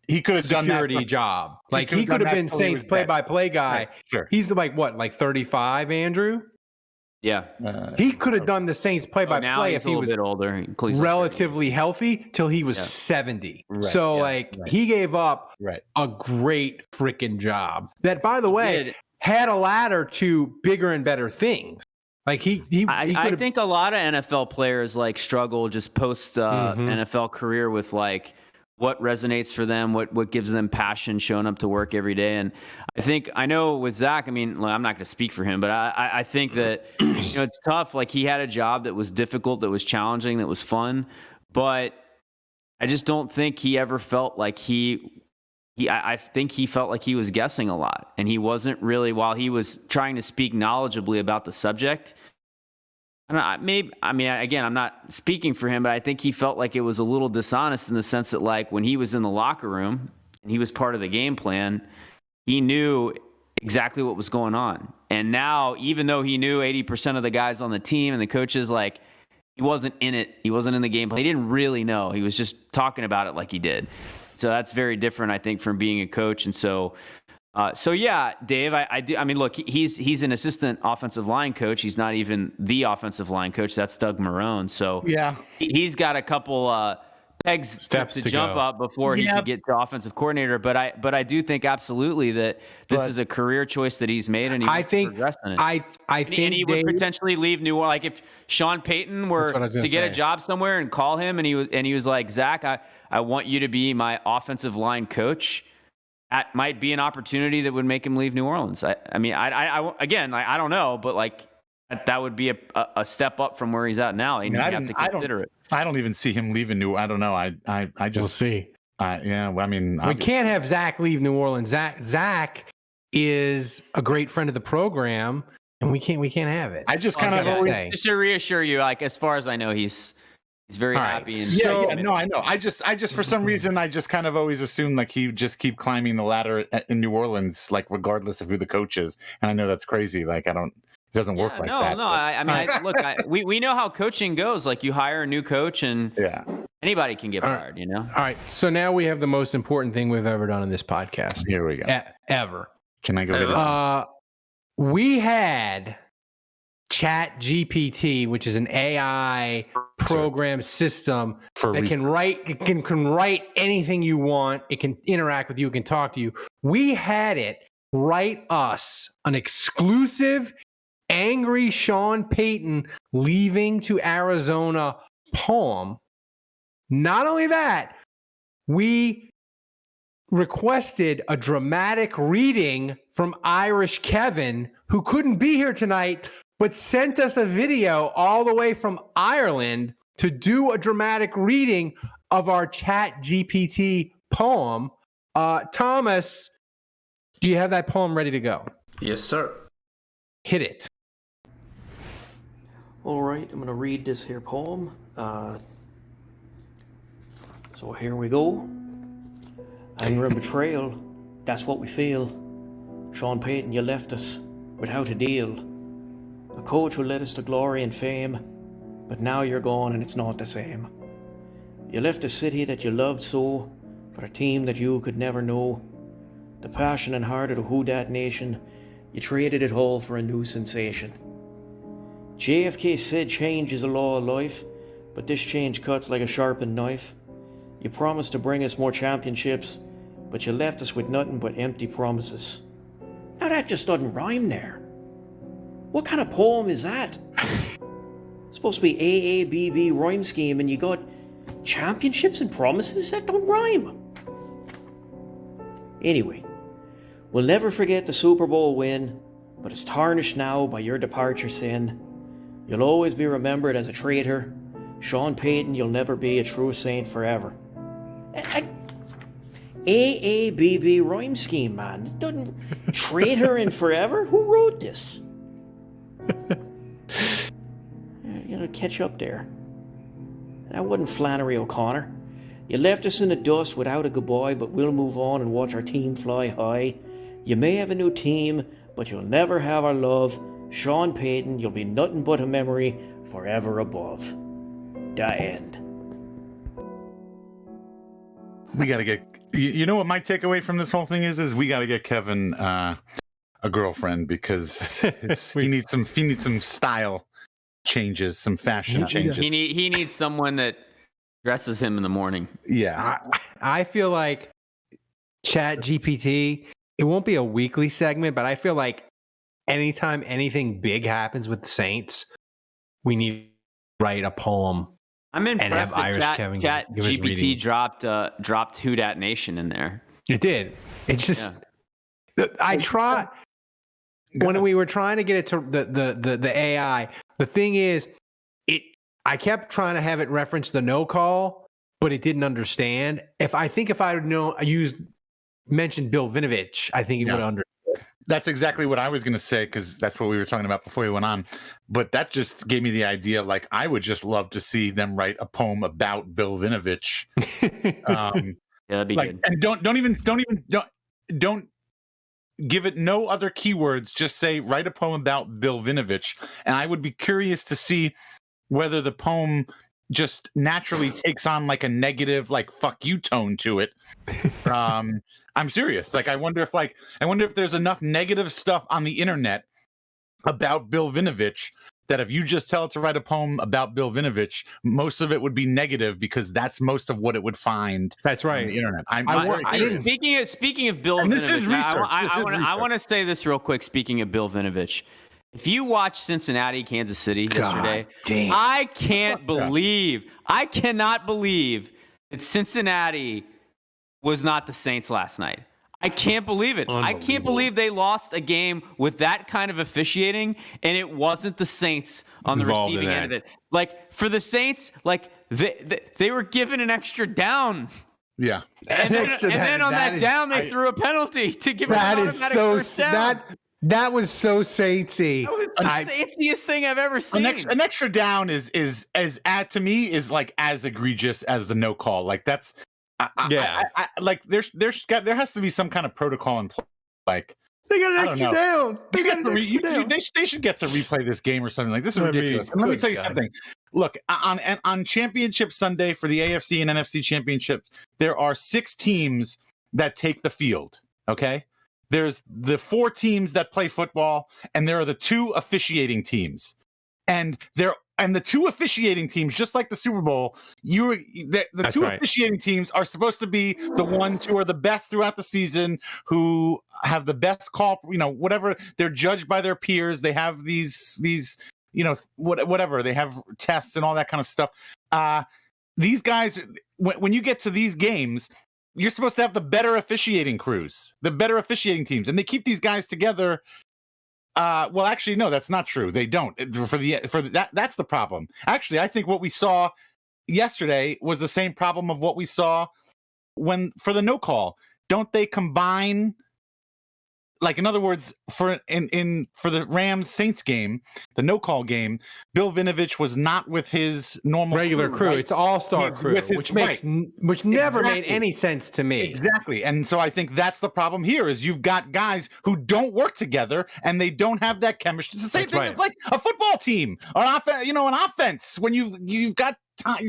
He could have done that security job. Like he could have been Saints play-by-play guy. Right, sure. He's like 35, Andrew? Yeah. He could have done the Saints play-by-play if he was bit older, relatively healthy till he was 70. Right, he gave up a great freaking job that, by the way, had a ladder to bigger and better things. Like I think a lot of NFL players struggle just post NFL career with what resonates for them, what gives them passion, showing up to work every day. And I know with Zach, I'm not going to speak for him, but I think that it's tough. Like he had a job that was difficult, that was challenging, that was fun, but I just don't think he ever felt like I think he felt like he was guessing a lot, and he wasn't really, while he was trying to speak knowledgeably about the subject. Again, I'm not speaking for him, but I think he felt like it was a little dishonest in the sense that when he was in the locker room and he was part of the game plan, he knew exactly what was going on. And now, even though he knew 80% of the guys on the team and the coaches, he wasn't in it. He wasn't in the game plan. He didn't really know. He was just talking about it like he did. So that's very different, I think, from being a coach. And so Dave, I do. Look, he's an assistant offensive line coach. He's not even the offensive line coach. That's Doug Marrone. So he's got a couple pegs to jump up before he can get to offensive coordinator. But I do think absolutely that this is a career choice that he's made, and he wants to progress in it. I think he would potentially leave New Orleans. Like if Sean Payton were to get a job somewhere and call him, and he was like, Zach, I want you to be my offensive line coach. That might be an opportunity that would make him leave New Orleans. I don't know, but that would be a step up from where he's at now, and you have to consider it. I don't even see him leaving I don't know. I just we'll see. We can't have Zach leave New Orleans. Zach is a great friend of the program, and we can't have it. I just kind of always, just to reassure you, as far as I know, he's very happy. And I know. I just for some reason, I just kind of always assumed he would just keep climbing the ladder in New Orleans, regardless of who the coach is. And I know that's crazy. It doesn't work like that. No. We know how coaching goes. You hire a new coach, and anybody can get fired. All right. So now we have the most important thing we've ever done in this podcast. Here we go. Ever. Can I go? We had Chat GPT, which is an AI program system that can write anything you want. It can interact with you. It can talk to you. We had it write us an exclusive angry Sean Payton leaving to Arizona poem. Not only that, we requested a dramatic reading from Irish Kevin, who couldn't be here tonight, but sent us a video all the way from Ireland to do a dramatic reading of our Chat GPT poem. Thomas, do you have that poem ready to go? Yes, sir. Hit it. All right, I'm going to read this here poem. So here we go. Anger and betrayal, that's what we feel. Sean Payton, you left us without a deal. A coach who led us to glory and fame, but now you're gone and it's not the same. You left a city that you loved so, for a team that you could never know. The passion and heart of the Who Dat Nation, you traded it all for a new sensation. JFK said change is a law of life, but this change cuts like a sharpened knife. You promised to bring us more championships, but you left us with nothing but empty promises. Now that just doesn't rhyme there. What kind of poem is that? It's supposed to be AABB rhyme scheme and you got championships and promises? That don't rhyme. Anyway, we'll never forget the Super Bowl win, but it's tarnished now by your departure sin. You'll always be remembered as a traitor. Sean Payton, you'll never be a true saint forever. AABB rhyme scheme, man. It doesn't traitor and forever? Who wrote this? You gotta catch up there. That wasn't Flannery O'Connor. You left us in the dust without a goodbye, but we'll move on and watch our team fly high. You may have a new team, but you'll never have our love. Sean Payton, you'll be nothing but a memory forever above. The end. We got to get, you know what my takeaway from this whole thing is we got to get Kevin a girlfriend because he needs some style changes, some fashion changes. He needs someone that dresses him in the morning. Yeah. I feel like Chat GPT, it won't be a weekly segment, but I feel like anytime anything big happens with the Saints, we need to write a poem. I'm impressed have Irish that Kevin Chat give us GPT reading. dropped Who Dat Nation in there. It did. It just I tried when we were trying to get it to the AI. The thing is, I kept trying to have it reference the no call, but it didn't understand. If I had mentioned Bill Vinovich, I think it would have understood. That's exactly what I was going to say, because that's what we were talking about before we went on. But that just gave me the idea. Like, I would just love to see them write a poem about Bill Vinovich. Yeah, that'd be good. And don't give it no other keywords. Just say write a poem about Bill Vinovich, and I would be curious to see whether the poem just naturally takes on like a negative, like fuck you tone to it. I'm serious. Like, I wonder if there's enough negative stuff on the internet about Bill Vinovich that if you just tell it to write a poem about Bill Vinovich, most of it would be negative because that's most of what it would find. That's right. On the internet. Speaking of Bill and Vinovich, this is research. I want to say this real quick. Speaking of Bill Vinovich, if you watched Cincinnati, Kansas City yesterday, damn. I cannot believe that Cincinnati was not the Saints last night. I can't believe it. I can't believe they lost a game with that kind of officiating, and it wasn't the Saints on the receiving end of it. Like, for the Saints, like they were given an extra down. Yeah. And then on that down, they threw a penalty to give it an automatic first down. That was so Saintsy. That was the Saintsiest thing I've ever seen. An extra down is to me is like as egregious as the no call. Like, that's like there has to be some kind of protocol in place. Like, they got an extra down. They should get to replay this game or something. Like, this is ridiculous. And let me tell you something. Look, on Championship Sunday for the AFC and NFC championships, there are 6 teams that take the field. Okay. There's the 4 teams that play football, and there are the 2 officiating teams. And the 2 officiating teams, just like the Super Bowl, the 2 officiating teams are supposed to be the ones who are the best throughout the season, who have the best call, whatever. They're judged by their peers. They have these whatever. They have tests and all that kind of stuff. These guys, when you get to these games, you're supposed to have the better officiating crews, the better officiating teams, and they keep these guys together. Well, actually, no, that's not true. They don't. That's the problem. Actually, I think what we saw yesterday was the same problem of what we saw for the no call. Don't they combine? Like, in other words, for the Rams Saints game, the no call game, Bill Vinovich was not with his normal regular crew. right? It's all-star crew, which never made any sense to me. Exactly. And so I think that's the problem here is you've got guys who don't work together and they don't have that chemistry. It's the same thing as like a football team or an offense when you've got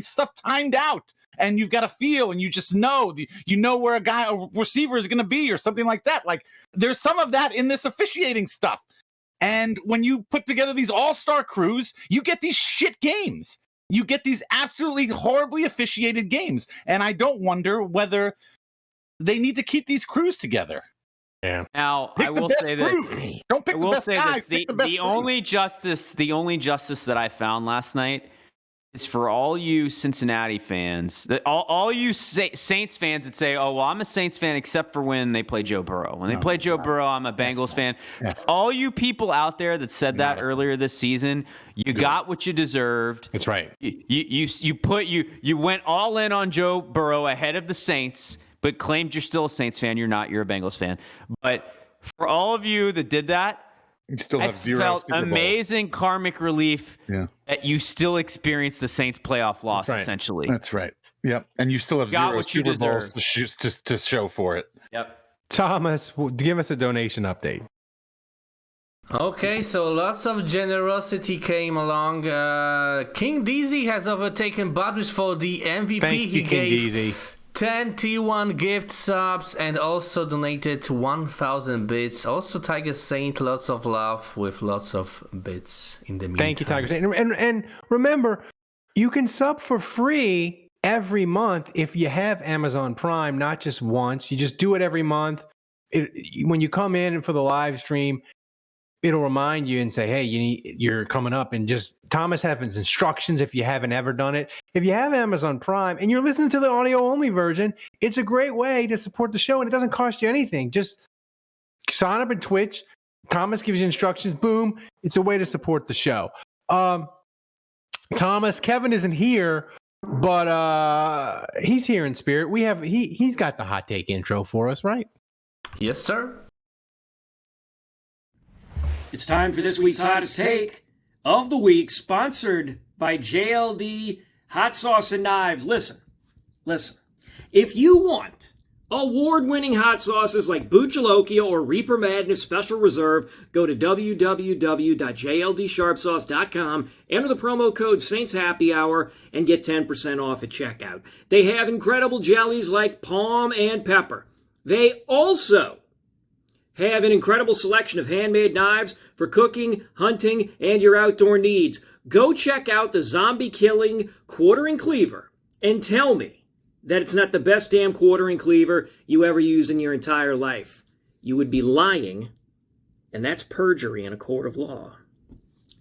stuff timed out. And you've got a feel, and you just know, where a receiver is going to be, or something like that. Like, there's some of that in this officiating stuff. And when you put together these all-star crews, you get these shit games. You get these absolutely horribly officiated games. And I don't wonder whether they need to keep these crews together. Yeah. Now, Pick I will say that don't pick the best guys. The only justice that I found last night is for all you Cincinnati fans, all you Saints fans that say, "Oh, well, I'm a Saints fan except for when they play Joe Burrow. When they play Joe Burrow, I'm a Bengals fan." Yeah. All you people out there that said that earlier this season, you got what you deserved. That's right. You went all in on Joe Burrow ahead of the Saints, but claimed you're still a Saints fan. You're not. You're a Bengals fan. But for all of you that did that, you still have zero. Felt amazing karmic relief that you still experienced the Saints playoff loss, essentially. That's right. Yep. And you still have zero Super Bowls to show for it. Yep. Thomas, give us a donation update. Okay, so lots of generosity came along. King DZ has overtaken Budrich for the MVP. Thank you, King DZ. 10 T1 gift subs and also donated 1,000 bits. Also, Tiger Saint, lots of love with lots of bits in the meantime. Thank you, Tiger Saint. And remember, you can sub for free every month if you have Amazon Prime, not just once. You just do it every month. When you come in for the live stream, it'll remind you and say, hey, you're coming up, and just Thomas has instructions if you haven't ever done it. If you have Amazon Prime and you're listening to the audio only version, it's a great way to support the show, and it doesn't cost you anything. Just sign up at Twitch. Thomas gives you instructions. Boom. It's a way to support the show. Thomas, Kevin isn't here, but he's here in spirit. He's got the hot take intro for us, right? Yes, sir. It's time for this week's hottest take of the week, sponsored by JLD Hot Sauce and Knives. Listen. If you want award-winning hot sauces like Buchalocchio or Reaper Madness Special Reserve, go to www.jldsharpsauce.com, enter the promo code Saints Happy Hour, and get 10% off at checkout. They have incredible jellies like palm and pepper. They also have an incredible selection of handmade knives for cooking, hunting, and your outdoor needs. Go check out the zombie-killing quartering cleaver and tell me that it's not the best damn quartering cleaver you ever used in your entire life. You would be lying, and that's perjury in a court of law.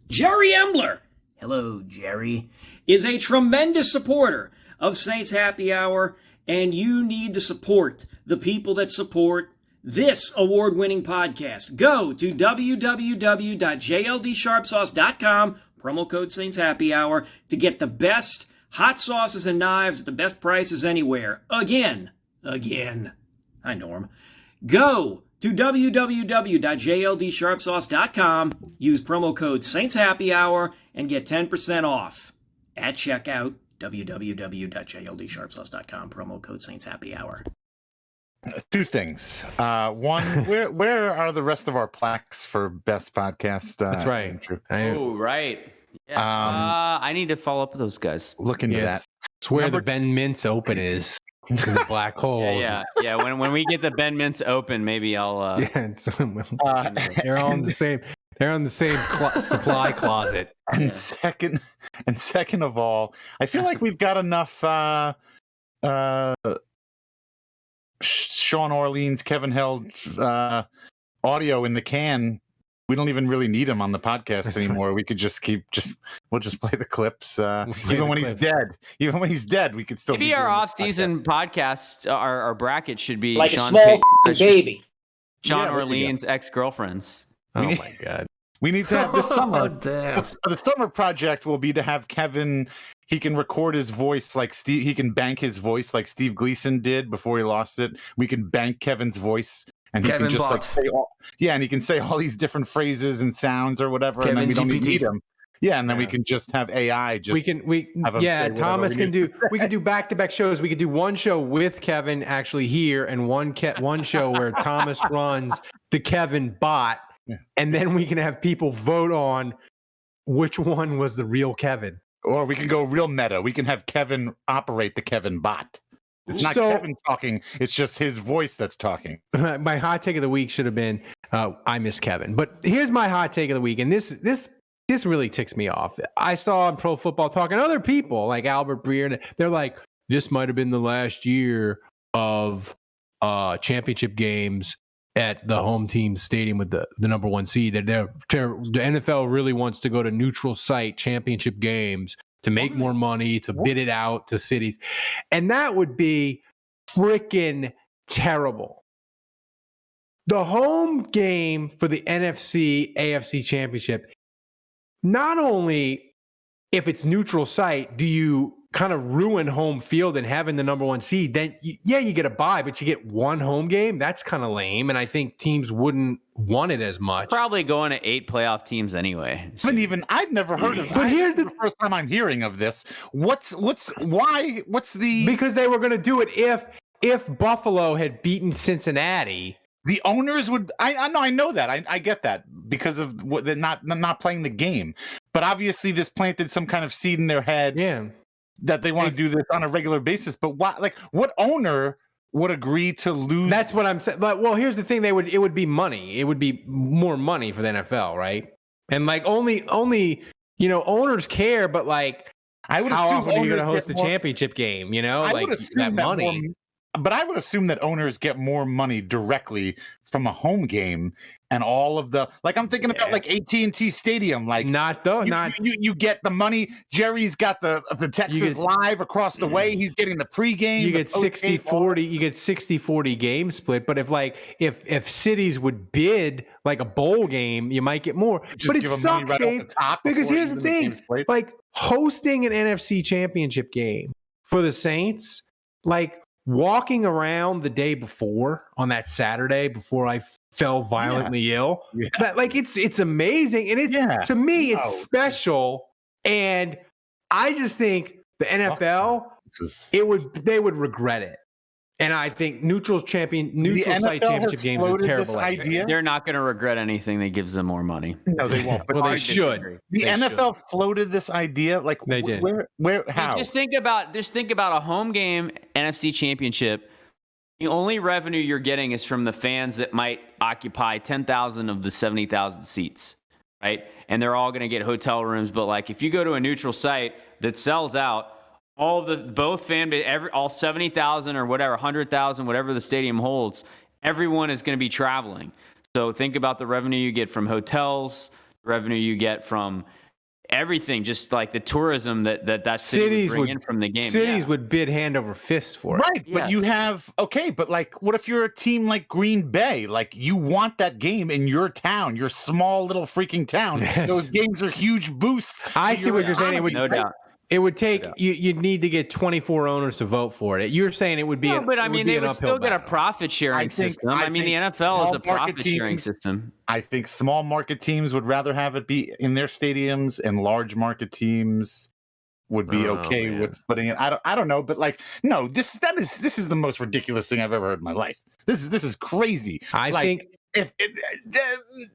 Jerry Embler, hello, Jerry, is a tremendous supporter of Saints Happy Hour, and you need to support the people that support this award-winning podcast. Go to www.jldsharpsauce.com, promo code Saints Happy Hour, to get the best hot sauces and knives at the best prices anywhere. Again, hi Norm. Go to www.jldsharpsauce.com, use promo code Saints Happy Hour, and get 10% off at checkout. www.jldsharpsauce.com, promo code Saints Happy Hour. Two things. One, where are the rest of our plaques for best podcast? That's right. Andrew? Oh, right. Yeah. I need to follow up with those guys. Look into that. It's where the Ben Mintz Open is. The black hole. Yeah. When we get the Ben Mintz Open, maybe I'll. They're all in the same. They're on the same supply closet. And second of all, I feel like we've got enough. Sean Orleans, Kevin Held audio in the can We don't even really need him on the podcast anymore. We could just we'll just play the clips. Even when he's dead, we could still. Maybe our off-season podcast, our bracket should be Like Sean a small Payton, baby. Sean Orleans' ex-girlfriends. Oh my God. We need to have this summer. Oh, damn. The summer project will be to have Kevin. He can record his voice like Steve. He can bank his voice like Steve Gleason did before he lost it. We can bank Kevin's voice. And he Kevin can just Bot. say and he can say all these different phrases and sounds or whatever, Kevin and then we don't GPT. need him. Yeah, and then we can just have AI. Just have him say Thomas whatever can do. We could do back-to-back shows. We could do one show with Kevin actually here, and one show where Thomas runs the Kevin bot, and then we can have people vote on which one was the real Kevin. Or we can go real meta. We can have Kevin operate the Kevin bot. It's not Kevin talking. It's just his voice that's talking. My hot take of the week should have been, I miss Kevin. But here's my hot take of the week, and this really ticks me off. I saw on Pro Football Talk and other people like Albert Breer, and they're like, this might have been the last year of championship games at the home team stadium with the number one seed. That the NFL really wants to go to neutral site championship games to make more money, to bid it out to cities. And that would be freaking terrible. The home game for the NFC AFC championship, not only if it's neutral site, do you kind of ruin home field and having the number one seed, then you get a bye, but you get one home game. That's kind of lame. And I think teams wouldn't want it as much. Probably going to 8 playoff teams anyway. I've never heard of it. But here's the first time I'm hearing of this. What's the because they were going to do it if Buffalo had beaten Cincinnati. The owners would. I know that. I get that because of what they're not playing the game. But obviously, this planted some kind of seed in their head. Yeah. That they want to do this on a regular basis. But what owner would agree to lose? That's what I'm saying. But here's the thing: it would be money. It would be more money for the NFL, right? And like only owners care. But like, I would how assume often are you going to host the championship game? I like would assume that money. But I would assume that owners get more money directly from a home game, and all of the I'm thinking about like AT&T Stadium, like you get the money. Jerry's got the Texas Live across the way. He's getting the pregame. You get 60-40. You get 60-40 game split. But if cities would bid like a bowl game, you might get more. Just but it give them sucks, money right Dave, off the top because here's the even thing: game's played. like hosting an NFC Championship game for the Saints, like. Walking around the day before on that Saturday before I fell violently ill, it's amazing, and to me it's special, and I just think the NFL they would regret it, and I think neutral site championship games are terrible idea. They're not going to regret anything that gives them more money. No, they won't. Well, they should. The NFL floated this idea, like they did. Where? How? Just think about a home game NFC championship. The only revenue you're getting is from the fans that might occupy 10,000 of the 70,000 seats, right? And they're all going to get hotel rooms. But like, if you go to a neutral site that sells out, both fan base, all 70,000 or whatever, 100,000, whatever the stadium holds, everyone is going to be traveling. So think about the revenue you get from hotels, revenue you get from everything, just like the tourism that city would bring in from the game. Cities would bid hand over fist for it. Right, but you have but like, what if you're a team like Green Bay? Like, you want that game in your town, your small little freaking town. Those games are huge boosts. I see what you're saying. No doubt. It would take you'd need to get 24 owners to vote for it. You're saying it would be, but I mean, they would still get a profit sharing system. I mean, the NFL is a profit sharing system. I think small market teams would rather have it be in their stadiums, and large market teams would be okay with splitting it. I don't know, but like, no, this is the most ridiculous thing I've ever heard in my life. This is crazy. I think.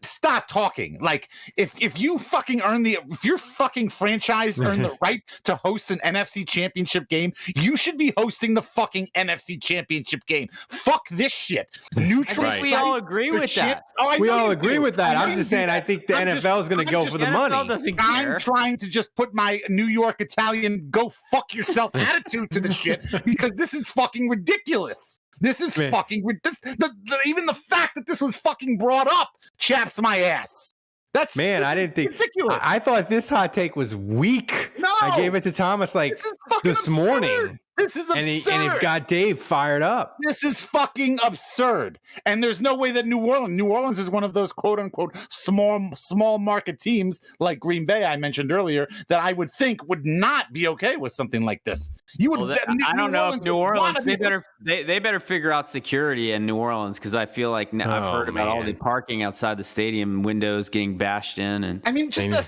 Stop talking. Like, if you fucking if your fucking franchise earned the right to host an NFC Championship game, you should be hosting the fucking NFC Championship game. Fuck this shit. Neutral. I think we all agree with that. We all agree with that. I'm just saying, I think the NFL is going to go for the money. I'm trying to just put my New York Italian go fuck yourself attitude to the shit, because this is fucking ridiculous. This is fucking ridiculous. Even the fact that this was fucking brought up chaps my ass. That's I didn't think. ridiculous. I thought this hot take was weak. No! I gave it to Thomas like This is fucking this absurd. morning, This is absurd. and it got Dave fired up. This is fucking absurd. And there's no way that New Orleans is one of those quote unquote small market teams like Green Bay I mentioned earlier that I would think would not be okay with something like this. You would. Well, I don't know if New Orleans they better figure out security in New Orleans, because I feel like now I've heard about all the parking outside the stadium, windows getting bashed in, and I mean, just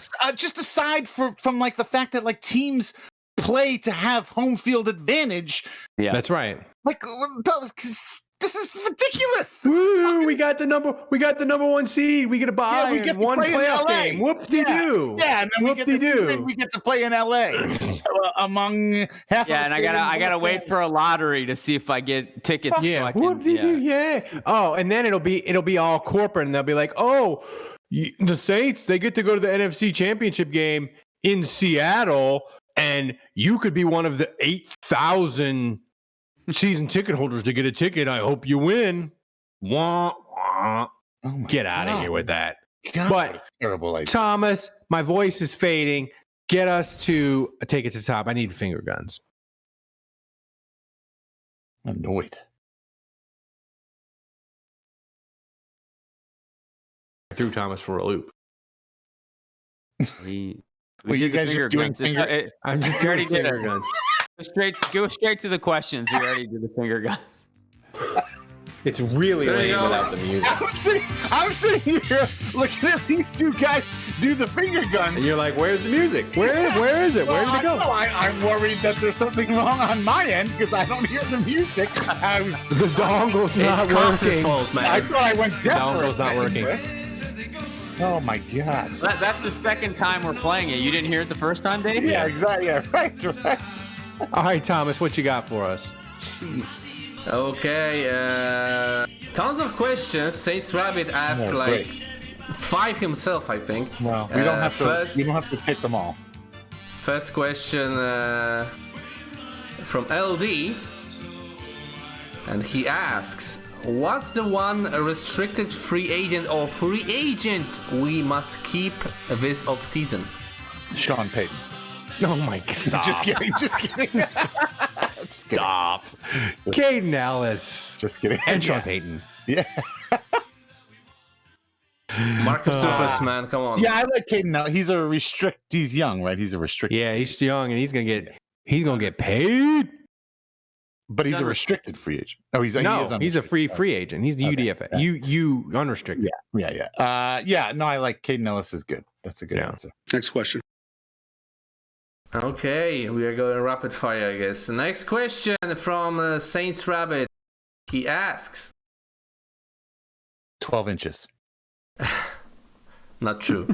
aside from like the fact that like teams play to have home field advantage. Yeah, that's right. Like this is ridiculous. Woo, we got the number 1 seed. We get a bye. We get to one play in playoff LA. game. Whoop-de-doo. Yeah, and then we get to play in LA among half. Yeah, of the and I gotta wait for a lottery to see if I get tickets. Yeah, so whoop-de-doo. Yeah. Oh, and then it'll be all corporate, and they'll be like, oh, the Saints, they get to go to the NFC Championship game in Seattle, and you could be one of the 8,000 season ticket holders to get a ticket. I hope you win. Wah, wah. Get out of here with that. God, but terrible idea. Thomas, my voice is fading. Get us to take it to top. I need finger guns. Annoyed. I threw Thomas for a loop. We you guys just doing finger? I'm just already doing did finger it. guns. Go straight to the questions. We already did the finger guns. It's really There you lame go. without the music. I'm sitting here looking at these two guys do the finger guns. And you're like, where's the music? Where is it? Where did it go? I'm worried that there's something wrong on my end because I don't hear the music. The dongle's not It's Cox's working. fault, man. I thought I went deaf. Dongle's not working. Oh my god. That's the second time we're playing it. You didn't hear it the first time, Dave? Yeah, exactly. Yeah, right. All right, Thomas, what you got for us? Okay, tons of questions. Saints Rabbit asked great. 5 himself, I think. Well, we don't have to. First, We don't have to take them all. first question from LD, and he asks, "What's the one restricted free agent or free agent we must keep this offseason?" Sean Payton. Oh my God! Stop! Just kidding. Just kidding. Stop! Caden Ellis. Just kidding. And Sean Payton. Yeah. Marcus Tufus, man, come on. Yeah, I like Caden now. He's young, right? He's a restricted. Yeah, he's young and he's gonna get paid. But he's a restricted free agent. Oh, he's a free agent. He's the UDFA. Yeah. You unrestricted. Yeah. No, I like Caden Ellis is good. That's a good answer. Next question. Okay, we are going rapid fire, I guess. Next question from Saints Rabbit. He asks, 12 inches. not true.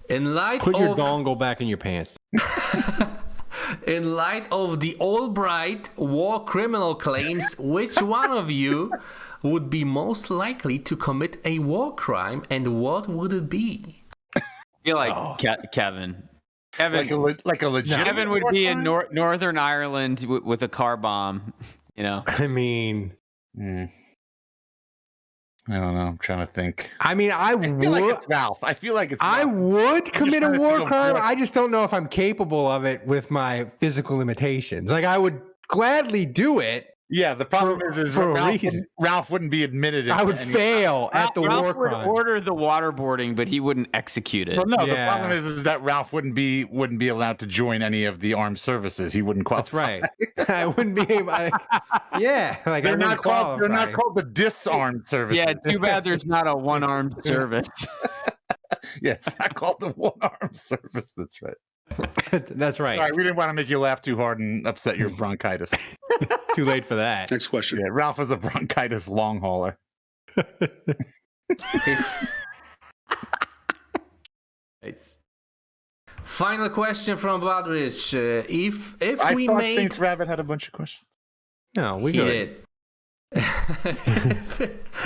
In light Put your of dongle back in your pants. in light of the Albright war criminal claims, which one of you would be most likely to commit a war crime, and what would it be? I feel like Kevin. Like a legit. Kevin would be in Northern Ireland with a car bomb. You know. I mean, I don't know. I'm trying to think. I feel like it's Ralph. I feel like it's. I Ralph. would commit a trying to war think of crime. what- I just don't know if I'm capable of it with my physical limitations. Like, I would gladly do it. Yeah, the problem is for a Ralph reason. Ralph wouldn't be admitted. I would fail at the Ralph war would crime. order the waterboarding, but he wouldn't execute it. Well, no, Yeah. the problem is that Ralph wouldn't be allowed to join any of the armed services. He wouldn't qualify. That's right. I wouldn't be able. Yeah, like They're I not wouldn't called. They're not qualify. called the disarmed services. Yeah, too bad there's not a one-armed service. Yeah, it's not called the one-armed service. That's right. That's right. Sorry, we didn't want to make you laugh too hard and upset your bronchitis. Too late for that. Next question. Yeah, Ralph was a bronchitis long hauler. Final question from Badrich. If I we thought made Saints Rabbit had a bunch of questions. No, we he good. did.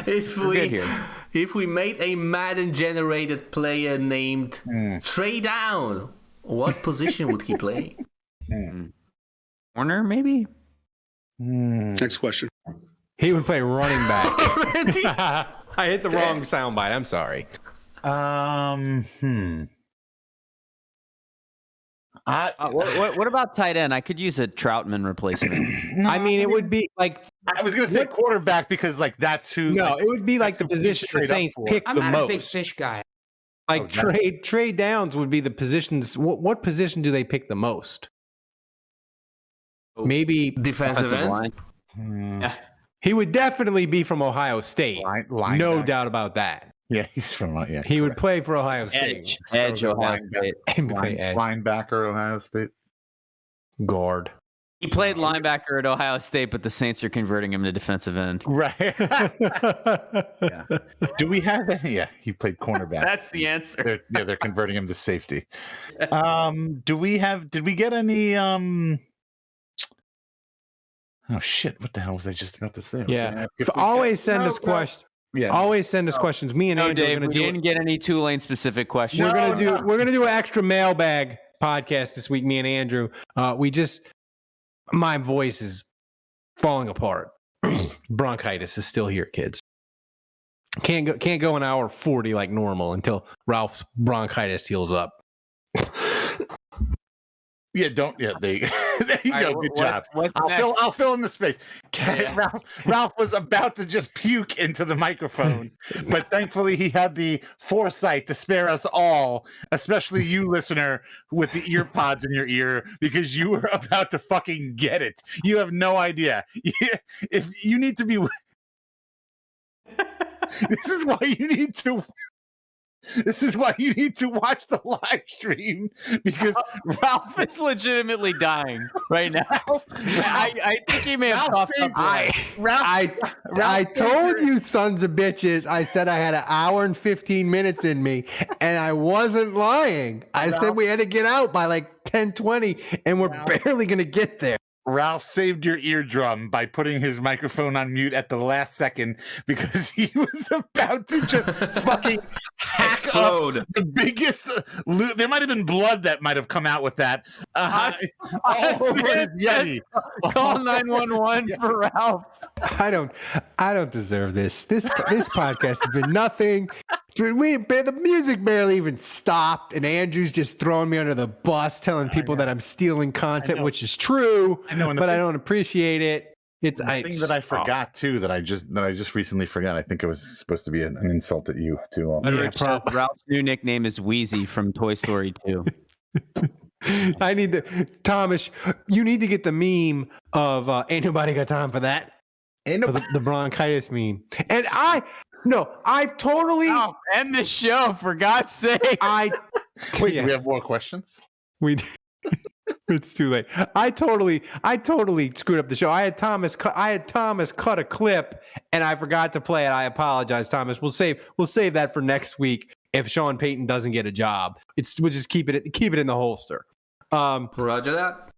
We're good here. If we made a Madden generated player named Trey Down, what position would he play? Corner, maybe? Next question. He would play running back. I hit the wrong soundbite. I'm sorry. What about tight end? I could use a Troutman replacement. I mean, it would be like I was going to say quarterback because like that's who. no, like, it would be like the who we position the trade up Saints for. pick I'm the not most. a big fish guy. Like trade downs would be the positions. What position do they pick the most? Maybe Defensive end. line. Hmm. he would definitely be from Ohio State. Line No back. doubt about that. Yeah, he's from He would play for Ohio State. Edge Ohio State. And play edge. linebacker, Ohio State. Guard. He played linebacker at Ohio State, but the Saints are converting him to defensive end. Right. Yeah. Do we have any? Yeah, he played cornerback. That's the answer. They're converting him to safety. Did we get any oh shit, what the hell was I just about to say? I was gonna Yeah. ask if So we got- always send us questions. Yeah. Always send us questions. Me and No, Andrew are Dave, going we to do didn't get any Tulane specific questions. We're gonna do an extra mailbag podcast this week. Me and Andrew. My voice is falling apart. Bronchitis is still here, kids. Can't go an hour 40 like normal until Ralph's bronchitis heals up. Yeah, there you go. Good job. I'll fill in the space. Yeah. Ralph was about to just puke into the microphone, but thankfully he had the foresight to spare us all, especially you, listener, with the ear pods in your ear, because you were about to fucking get it. You have no idea. If you need to be, this is why you need to. This is why you need to watch the live stream, because Ralph is legitimately dying right now. I think he may have coughed up. I told you, sons of bitches. I said I had an hour and 15 minutes in me, and I wasn't lying. I said we had to get out by like 10:20, and we're barely gonna get there. Ralph saved your eardrum by putting his microphone on mute at the last second because he was about to just fucking Explode. up the biggest. There might have been blood that might have come out with that. All over his Yeti. Call 911 for Ralph. I don't deserve this. This podcast has been nothing. The music barely even stopped, and Andrew's just throwing me under the bus, telling people that I'm stealing content, which is true. I know, but I don't appreciate it. It's the thing that I forgot too, that I just recently forgot. I think it was supposed to be an insult at you too. Also. Yeah, Ralph's new nickname is Wheezy from Toy Story 2. I need Thomas. You need to get the meme of "Ain't nobody got time for that." For the bronchitis meme, and I've totally end the show for God's sake. Wait, do we have more questions? It's too late. I totally screwed up the show. I had Thomas cut a clip, and I forgot to play it. I apologize, Thomas. We'll save that for next week if Sean Payton doesn't get a job. We'll just keep it in the holster. Roger that.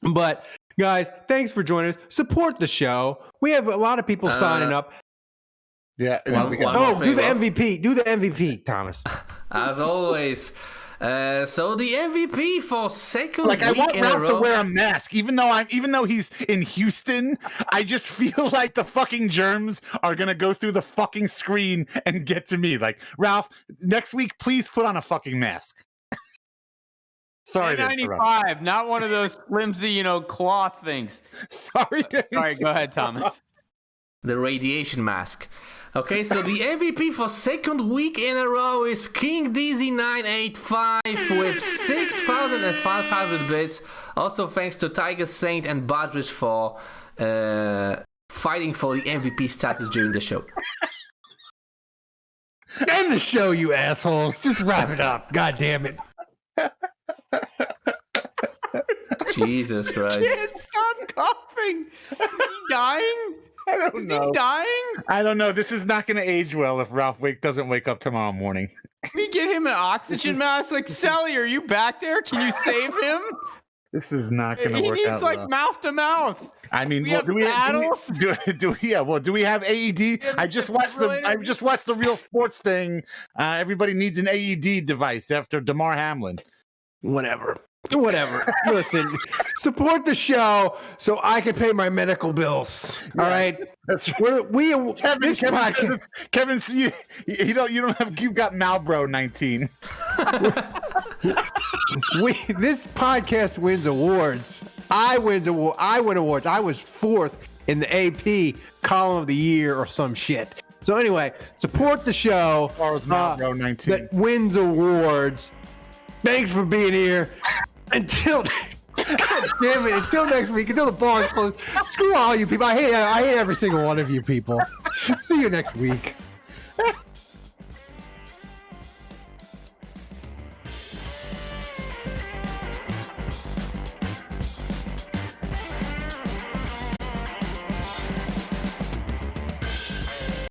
But guys, thanks for joining us. Support the show. We have a lot of people signing up. Yeah. One more Do the favor. MVP. Do the MVP, Thomas. As always. So the MVP for second Like I week want in a Ralph to row. wear a mask, even though he's in Houston. I just feel like the fucking germs are gonna go through the fucking screen and get to me. Like Ralph, next week, please put on a fucking mask. Sorry, to interrupt. N95, not one of those flimsy, cloth things. Sorry. Sorry, go ahead, Thomas. The radiation mask. Okay, so the MVP for second week in a row is King DZ985 with 6,500 bits. Also thanks to Tiger Saint and Badridge for fighting for the MVP status during the show. End the show, you assholes. Just wrap it up. God damn it. Jesus Christ. Can't stop coughing. Is he dying? I don't Is know. he dying? I don't know. This is not going to age well if Ralph doesn't wake up tomorrow morning. Can we get him an oxygen mask? Like, Sally, are you back there? Can you save him? This is not going to He work needs out like well. mouth to mouth. I mean, We have paddles? do we have AED? I just watched the Real Sports thing. Everybody needs an AED device after Damar Hamlin. Whatever. Whatever. Listen, support the show so I can pay my medical bills. All right. That's Kevin, you don't have, you've got Malbro 19. This podcast wins awards. I win awards. I was 4th in the AP column of the year or some shit. So anyway, support the show. Malbro 19 that wins awards. Thanks for being here. Until God damn it, until next week, until the bar is closed. Screw all you people. I hate every single one of you people. See you next week.